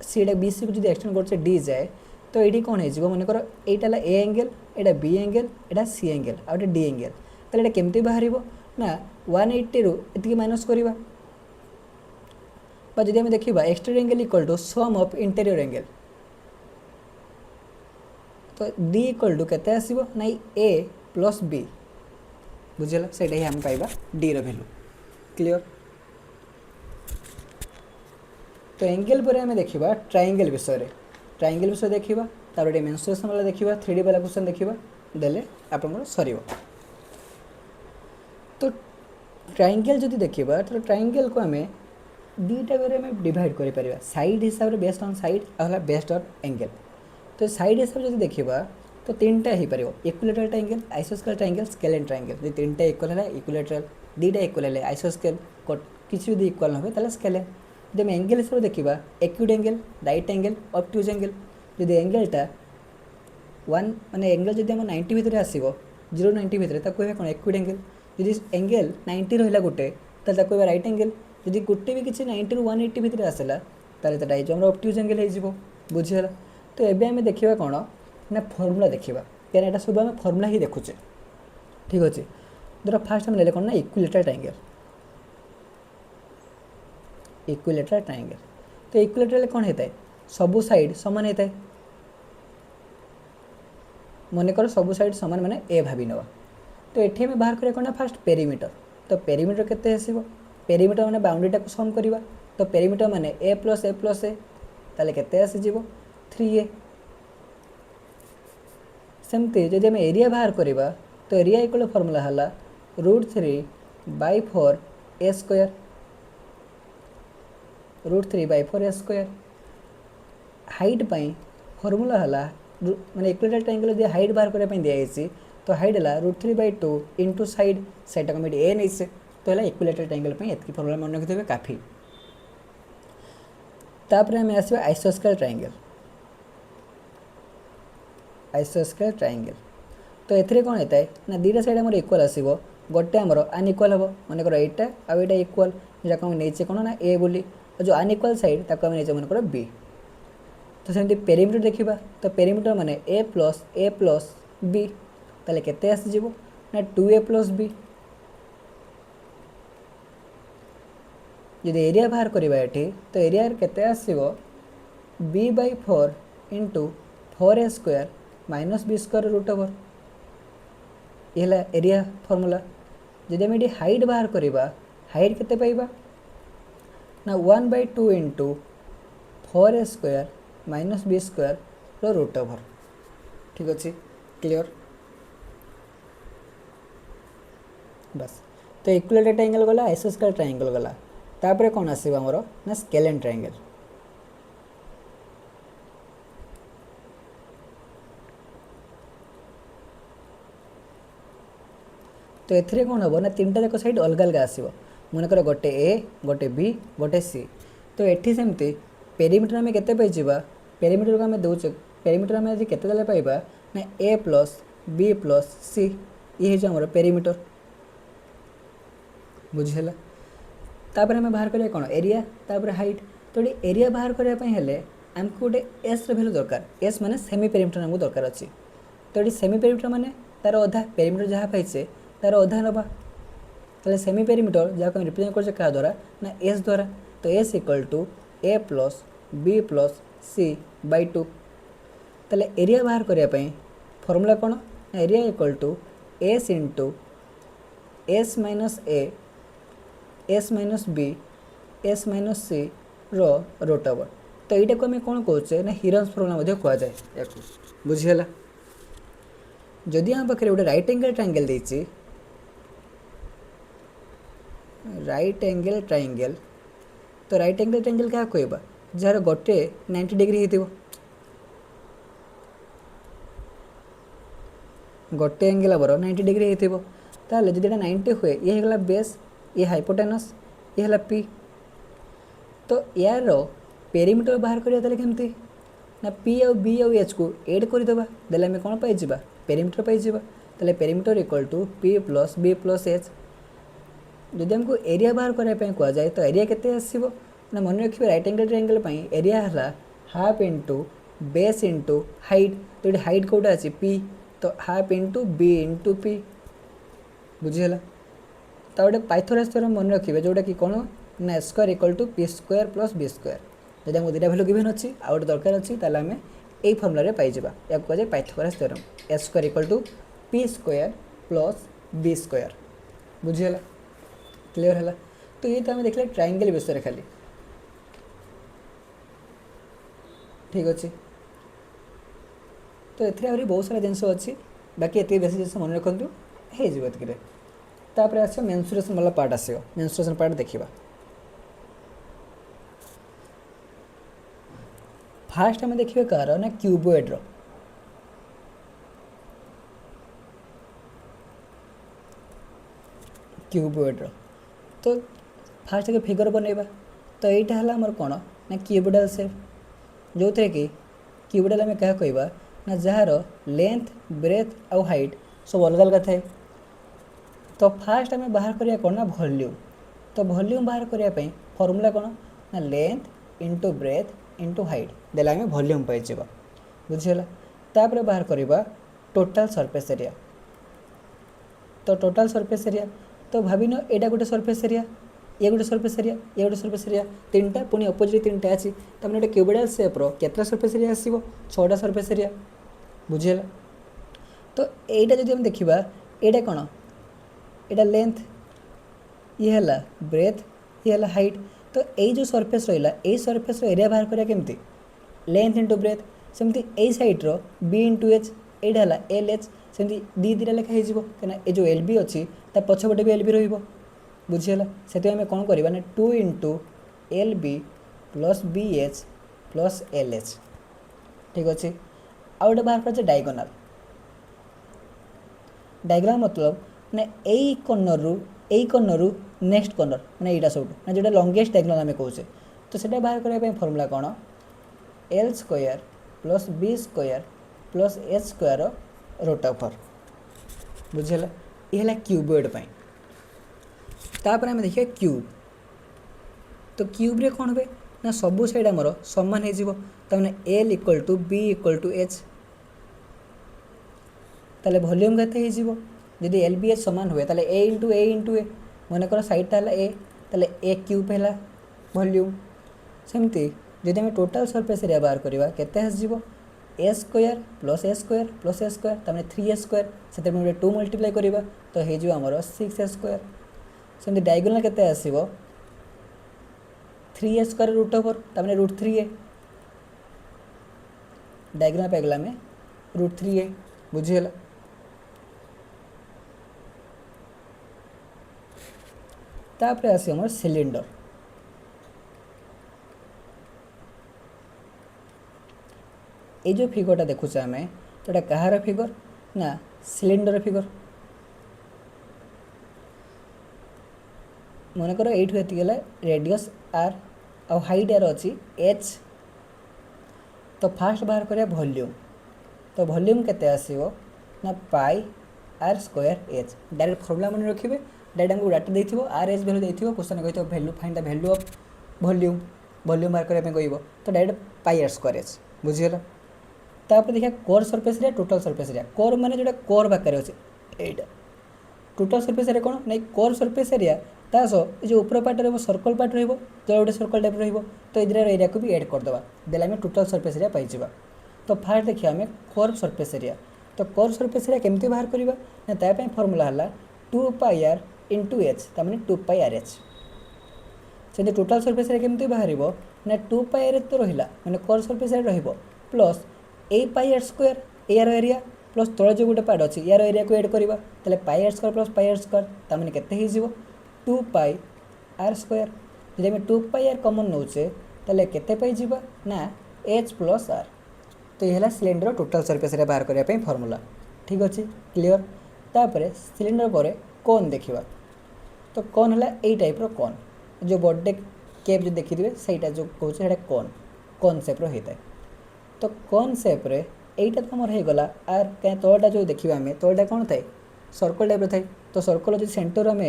C B C को जो एक्सटेंड कर डी जाए तो ये कौन हो मन कर यहाँ ए एंगल यहाँ बी एंगल यहाँ सी एंगल आउटे डी एंगल तो ये केमती बाहर ना 180 रु ये माइनस करवा जब आम देखा exterior angle equal to sum of interior angle तो डी इक्वल टू केते आसीबो ना ए प्लस बी बुझेला सेटा ही हम पाइबा डी रो वैल्यू क्लियर तो एंगल पर आम देखा ट्रायंगल विषय देखा तार मेंसुरेशन वाला देखा 3D वाला क्वेश्चन देखा देले आपन सर तो ट्रायंगल जदि देखा तो ट्रायंगल को आम दुईटा वे में डिवाइड कर साइड हिसाब से बेस्ड ऑन साइड और बेस्ड ऑन एंगल तो साइड हिसाब से देखा तो 3टा हो पार इक्विलेटरल ट्रायंगल आइसोस्केल ट्रायंगल स्केलेन ट्रायंगल जो 3टा इक्वल है इक्विलेटरल 2टा इक्वल है आइसोस्केल किसी भी इक्वल न हो स्केलेन जब एंगल हिसाब से देखा acute angle right angle obtuse angle जब एंगलटा 1 माने एंगल जब आम 90 भितर आसो 090 भितर कह कौन एक्यूट एंगल जब एंगल 90 रहा गोटे कह राइट एंगल जब गोटे भी किसी 90 रु 180 भितर आसला ताम ऑब्ट्यूज एंगल हो बुझीगला तो ये आम देखा कौन ना फर्मूला देखा क्या यहाँ सब आम फर्मूला ही देखुचे ठीक अच्छे धर फास्ट आम ले कौन ना इक्विलेटरल ट्रायंगल तो इक्विलेटरल कौन होता है सबू साइड सामान होता है मन कर सबू साइड सामान माने ए भाभी नवा तो ये बाहर करें कौन ना फास्ट पेरीमीटर तो पेरीमीटर केते आसीबो पेरीमीटर माने बाउंड्रीटा को सम करवा तो पेरीमीटर माने ए प्लस ए ताले केते आसीजिवो 3a सेमती जदि आम एरिया बाहर करवा तो एरिया इक्वल फॉर्मूला है √3/4 a square √3/4 a square height pi formula है माने इक्विलेटरल ट्रायंगल जो हाइट बाहर करने दिखाई तो हाइट है √3/2 इंटू साइड साइड को ए नहीं से तो है इक्विलेटरल ट्रायंगल ये फॉर्मूला मन रखिथे काफी तापर आम आसवा आइसोस्केल ट्रायंगल तो ये कौन होता है ना 2टा साइड आम इक्वल आसो गोटे आमर अनइक्वल हम मन कर यहाँ आउ यहाँ इक्वल जहाँ आम नहीं कौन ना ए बोली और जो अनइक्वल साइड ताको आम नहीं मन कर बी तो सेमती पेरीमीटर देखा तो पेरीमीटर माने ए प्लस बी ताले केते आसीजिवो ना 2a प्लस बी यदि एरिया बाहर करवा ये तो एरिया केते आसीबो b/4 into 4a square minus b square root over ये एरिया फॉर्मूला जदि आम ये हाइट बाहर करवा हाइट केते पाइबा ना 1/2 into 4a square minus b square root over ठीक अच्छे क्लियर बस तो इक्विलेटरल ट्रायंगल गला आइसोस्केल ट्रायंगल गला तापर कौन आसो आमर ना स्केलेन ट्रायंगल तो ये कौन हम ना 3टा जाक साइड अलग अलग आसो मन कर गोटे ए गोटे बी गोटे सी तो ये सेमती पेरीमीटर आम के पेरीमीटर को आम दौचे पेरीमीटर आम आज के पाइबा ना ए प्लस बी प्लस सी ये आमर पेरीमीटर बुझेगा तापर आम बाहर करिया कौन एरिया तापर हाइट तो ये एरिया बाहर करने आमको गोटे एस वैल्यू दरकार एस माने सेमी पेरीमीटर आमको दरकार अच्छी तो ये सेमी पेरीमीटर माने तार अधा पेरीमीटर जहाँ पाइसे तार अधा नवा तो सेमी पेरीमीटर जहाँ को रिप्रेजेंट कर क्या द्वारा ना एस द्वारा तो s equal to a plus b plus सी/2 ताले एरिया बाहर करने फर्मूला कौन ना area equal to s into s minus a s minus b s minus c root over. तो यहाँ को आम कौन कौचे ना हिरन्स फर्मूला कहुए या बुझीगला। जदि आम पाखे गोटे राइट एंगल ट्रायंगल देछि राइट एंगल ट्रायंगल तो राइट एंगल ट्रायंगल क्या कहबा जार गोटे 90 डिग्री होइतिबो गोटे एंगल आबर 90 डिग्री होइतिबो ताले जदि 90 हुए ये हेगला बेस ये हाइपोटेनस ये हला पी तो यार पेरीमीटर बाहर करिया ताले केमती ना पी आउ बी आउ एच को ऐड करदेबा देले आम कौन पाइबा पेरीमीटर पाइबा ताले perimeter equal to p plus b plus h. जदि हमको एरिया बाहर करने कह जाए तो एरिया केते आसीबो ना मन रखिए राइट एंगल ट्रायंगल एरिया है half into base into height तो ये हाइट कौटा अच्छी पी तो half into b into p बुझीगला। तो गोटे पाइथागोरस थ्योरम मन रखिए जोटा कि कौन ना square equal to p square plus B square जब हमको दुटा भैल्यू गिवन अच्छी आ गए दरकार अच्छी ताले आम यही फर्मूला पाइबा या कहुए Pythagoras theorem s square equal to p square plus B square बुझीगला क्लियर है। तो ये तो आम देखले ट्रायंगल विषय खाली ठीक अच्छे। तो ये बहुत सारा जिनस अच्छी बाकी ये बेस जिन मन रखु होपर आस मेन्सुरेशन वाला पार्ट आस मेन्सुरेशन पार्ट देखा। फास्ट आम देखिए कार ना क्यूबॉइड तो फास्ट के फिगर बनइबा तो यहाँ है आमर कौन ना क्यूबॉइडल शेप जो थे कि क्यूबॉइडल आम क्या कहवा ना जार लेंथ ब्रेथ आउ हाइट सब अलग अलग थाए। तो फास्ट आम बाहर करिया कौन ना वॉल्यूम तो वॉल्यूम बाहर करने फर्मूला कौन ना length into breadth into height देला आम वॉल्यूम पाइबा बुझीगला। तापर बाहर करवा टोटाल सरफेस एरिया तो टोटाल सरफेस एरिया तो भाविन एटा गोटे सरफेस एरिया ये गोटे सरफेस एरिया ये गोटे सरफेस एरिया तीन टा पुणी अपोजिट तीन टा अच्छी तमें गोटे क्यूबॉइडल शेप्र केतटा सरफेस एरिया आसो 6टा सरफेस एरिया बुझीगला। तो यहीटा जब हम देखा यहाँ कौन यहाँ लेंथ ये है ब्रेथ ये है हाइट तो यही जो सरफेस रहा यही सरफेस एरिया बाहर करा केमती लेंथ इंटू ब्रेथ सेमती यही सैड्र बी इंटू एच यहाँ है एल एच सेमती दीटा लेखा हो कहीं ये जो एल बी अच्छी पछपटे भी एल बी रही बुझीगला। से आम कौन करवा ना 2 into l b plus b h plus l h ठीक अच्छे। आउ गए बाहर कर डायगोनाल डायगोनाल मतलब ना यही कर्नर रु नेक्स्ट कर्नर मैंने यहाँ सब ना जो लंगेस्ट डायगोनाल आम कहे तो से बाहर करने फर्मूला कौन l square plus B square plus h square root over बुझीगला। ये है क्यूबॉइड तापर आम देखिए क्यूब तो क्यूब रे कौन हुए ना सबू साइड आमर सामान हो तमें l equal to b equal to h ताले वॉल्यूम केते हो जदि एल बी एच सामान हुए ताले ए इंटू ए मनकर साइडटा है ए ताले ए क्यूब है वॉल्यूम सेमती जदि आम टोटाल सरफेस एरिया बाहर करवा केते आसो ए स्क्वायर प्लस ए स्क्वायर तमें 3 ए स्क्वायर से 2 मल्टीप्लाई करवा तो हो आमर 6 ए स्क्वायर सेमती डायगोनाल केते आसीबो 3 ए स्क्वायर रूट ओवर तमें रूट 3 ए डायगोनाल पाइगला में रूट 3 ए बुझीगला। तापर आसी हमर सिलिंडर ये जो फिगरटा देखुचे आम तो कहार फिगर ना सिलिंडर फिगर मनकर ये रेडियस आर आ हाइट यार अच्छी एच तो फास्ट बाहर करिया वॉल्यूम तो वॉल्यूम केते आसीबो ना pi are square h direct formula मन रखिए डायरेक्ट हमको डाटा देथिबो आर एच वैल्यू देथिबो क्वेश्चन कहितो value find the value of volume बाहर करने कहब तो direct pi are square h बुझीगला। तापर देखिए curved surface area total surface area curved माने जोटा कोर बाकार अच्छे एटा टोटल सरफेस एरिया कौन नहीं कोर सरफेस एरिया तास जो ऊपर पार्ट रही सर्कल पार्ट रोटे सर्कल टाइप रही तो इधर एरिया को भी एड करदे देला टोटल सरफेस एरिया पाइबा। तो फास्ट देखिए आम कर्व सरफेस एरिया तो कर्व सरफेस एरिया केमती बाहर करवा ना तापाई फर्मूला है 2πr इंटू एच तार 2πrh से टोटाल सरफेस एरिया केमती बाहर ना 2πrh तो रहा मैंने कर्व सरफेस एरिया रही plus a πr² air area plus तल जो गोटे पार्ट अच्छी यार एरिया को एड करवा ताले πr² प्लस πr² तार के 2πr² जब आम 2πr कमन नौचे ताले केते पाइबा ना h प्लस r तो ये है सिलेंडर टोटाल सरफेस एरिया बाहर करने फर्मूला ठीक अच्छे क्लीयर तापर सिलेंडर पर कोन देखा तो कोन है यही टाइप कौन जो बर्थडे केप जो देखिए सहीटा जो कहे कोन सेप्र होता है तो कोन सेप्रे यहीटा तो आमर होगला आर कहीं तलटा जो देखा आम तलटा कौन थाए सर्कल टाइप थाए तो सर्कल जो सेंटर आम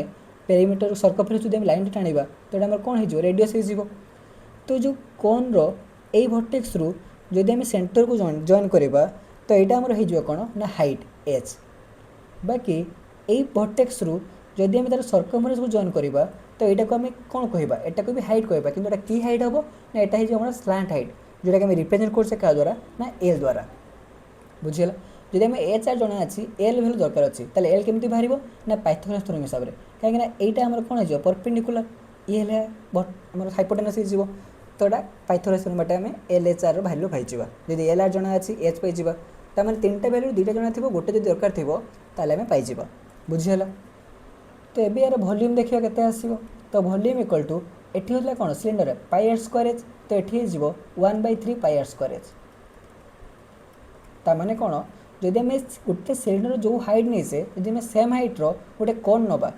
पेरीमीटर सर्कमफेरेंस जो लाइन टाणवा तो ये कौन हो रेडियस हो तो जो कोन रो भर्टेक्स रु जदि आम सेंटर को जॉइन करवा तो यहाँ आमर हो कौन ना हाइट एच बाकी यही भर्टेक्स रु जदि आम तार सर्कमफेरेंस को जॉइन करवा तो यहाँ को आम कौन कहवा यहाँ को भी हाइट कहवा कि की हाइट हम ना यहाँ हो स्लांट हाइट जोटा कि रिप्रेजेंट करसे क्या द्वारा ना एल द्वारा बुझीगला जदि आम एच आर जना अच्छी एल भैल्यू दरकार अच्छी ताले एल केमती बाहर ना पाइथागोरस थ्योरम हिसाब से कहीं यहाँ आम कौन हो परपेंडिकुलर ये आम हाइपोटेनस हो तो यहाँ पाइथागोरस थ्योरम बाटे आम एल एच आर भैल्यू पाइबा जब एल आर जना अच्छी एच पाइबा तार तीन टा भैल्यू दुईटा जना थो गोटे जो दरकार थी ताले आम पाइबा बुझीगला तो ये यार वॉल्यूम देखिए केते आसीबो तो वॉल्यूम इक्वल टू एठी होता कौन सिलेंडर πr² तो ये हो 1/3 πr²। तार कौन जदि आम गोटे सिलेंडर जो हाइट नहीं से जदि आम सेम हाइट रो गोटे कोन नवा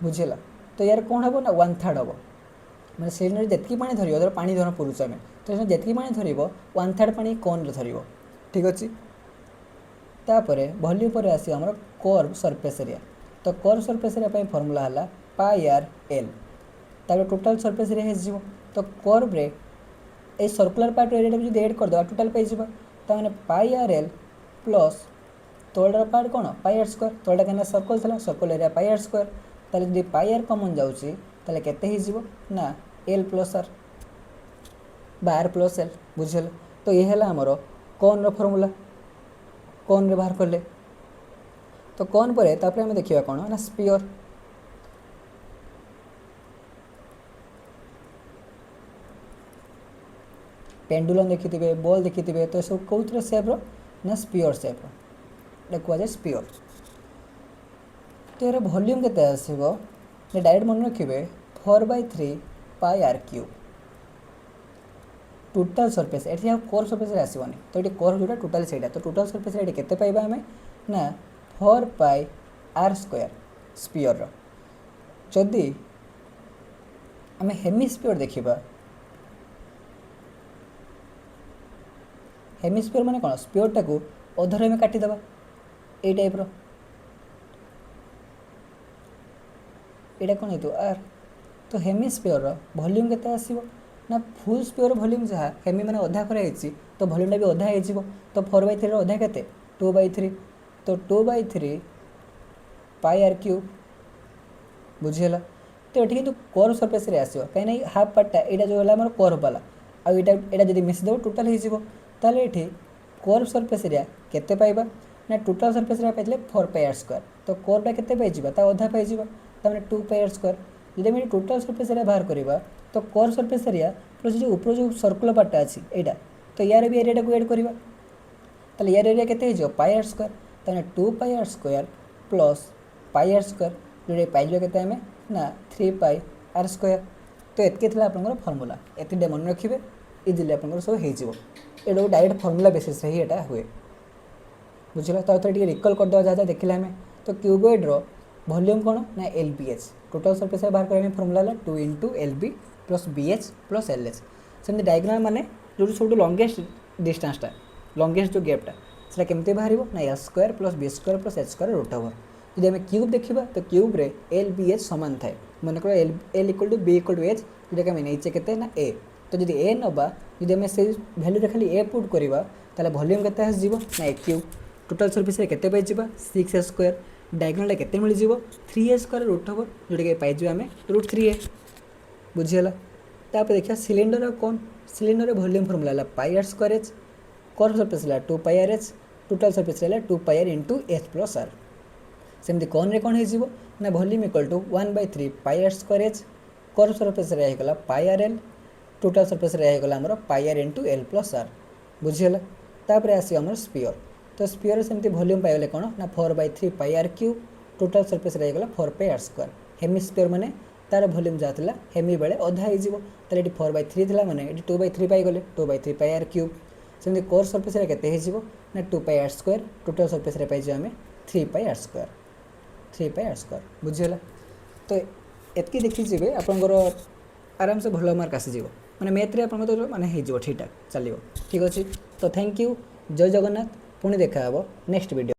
बुझेगा तो यार कौन हम ना 1/3 हम मैंने सिलेंडर जितकी पानी धर धर पानी धर पुरुष आम तो जितकी पानी धर 1/3 पानी कोन धर ठीक अच्छे तापर वॉल्यूम पर आस कर्व सरफेस एरिया तो कर्व सरफेस एरिया फर्मूला है πr/l तापर टोटाल सरफेस एरिया हो तो कर्व रे ए सर्कुलर पार्ट एरिया जो एड करदे टोटाल पाइबा ताने πr/l प्लस तलर पार्ट कौन πr² तलटा कहीं सर्कल था सर्कल एरिया πr² ताले जब πr कमन जाऊँगी ताले केते हो ना l प्लस r बार प्लस l बुझल तो ये है आमर कौन रो फर्मूला कौन रे बाहर कले तो कौन पर तापर आम देखा कौन ना स्पीयर पेंडुलम देखिथे बॉल देखिथे तो सब कौन सेप्र ना स्पीयर सेप्र कहुए स्पीयर तो यार वॉल्यूम केते आसीबो डायरेक्ट मन रखिए 4/3 πr³ टोटाल सरफेस ये कर्व सरफेस आसोनी तो ये कर्व जोटा टोटाल से तो टोटाल सरफेस ये केते पाइबा आम ना 4πr² स्पीयर जदि आम हेमिस्फीयर देखा हेमिस्फीयर माने कौन स्पीयर टाक अधर आम काटिदे ये टाइप यहाँ कौन हो आर तो हेमिस्फीयर वॉल्यूम केते आसीबो ना फुल स्पीयर वॉल्यूम जहाँ हेमी मैंने अधा कराई तो वॉल्यूमटा भी अधा हो तो 4/3 अधा के 2/3 तो 2/3 πr³ बुझीगला तो ये कि कर्व सरफेस आसो कहीं हाफ पार्टा यहाँ जो है कर्व वाला आईटा जब मिसदेव टोटाल हो ताले ये कर्व सरफेस एरिया केते पाइबा ना टोटाल सरफेस एरिया पाइले 4πr² तो कर्वटा केते पाइबा ता अधा पाइबा तार 2πr² जब आम टोटाल सरफेस एरिया बाहर करवा तो कर्व सरफेस एरिया प्लस जो ऊपर जो सर्कुलर पार्टा अच्छी यहाँ तो यार भी एरिया को एड करवा ताले यार एरिया केते हो πr² तार 2πr² प्लस πr² जो पाइल के ना 3πr² तो ये आप फर्मूला ये मन रखिए इजिली आप सब हो ये डायरेक्ट फर्मूला बेसिस ही यहाँ हुए बुझल तो ये रिकल करदे जहाँ देखिले आम तो क्यूबॉइड वॉल्यूम कौन ना LBH टोटाल सरफेस बाहर करने फर्मूला है 2 × LB plus BH plus LH सेमती डायग्राम माने जो सब लंगेस्ट डिस्टेंसटा लंगेस्ट जो गैपटा से केमती बाहर ना l² plus b² plus h² root over जब आम क्यूब देखा तो क्यूब रे LBH सामान थाए मन कर L = B = H जोटा कि नहीं के ना A तो जब A नवा जब आम से भैल्यू खाली A पुट करवा ताले वॉल्यूम केते आसीबो ना A³ टोटाल सरफेस केते पाइबा 6a² डायगोनल केते मिल जीवो 3a² रूट ओवर जोटा कि पाइबा आम √3a बुझीगला तापर देखिए सिलेंडर कौन सिलेंडर वॉल्यूम फर्मूला है πr²h कर्व सरफेस है 2 pi R H total surface है 2 pi R into H plus R सेमती कौन रे कौन हो ना volume equal to 1/3 pi are square H curve surface होगा pi R L total surface होगा आमर pi R into L plus R बुझीगला तापर आस स्पीयर तो स्पीयर सेमती वॉल्यूम पाइले कौन ना 4/3 pi R cube total surface होगा 4 पाई आर स्क्वायर हेमिस्फीयर माने तार वॉल्यूम जहाँ था हेमी बेले अधा हो 4/3 था मैंने ये 2/3 पाइगले 2/3 पाई आर क्यूब सेमती कोर सरफेस के ना 2 pi are square total surface पाइज आम 3 पाई आर स्क्वायर बुझीगला तो एतकी देखीजे आपंकर आराम से भल मार्क आसीज मैंने मैथ्रे आप माने ठीक ठाक चलो ठीक अच्छे तो थैंक यू जय जगन्नाथ पुणी देखा नेक्स्ट वीडियो।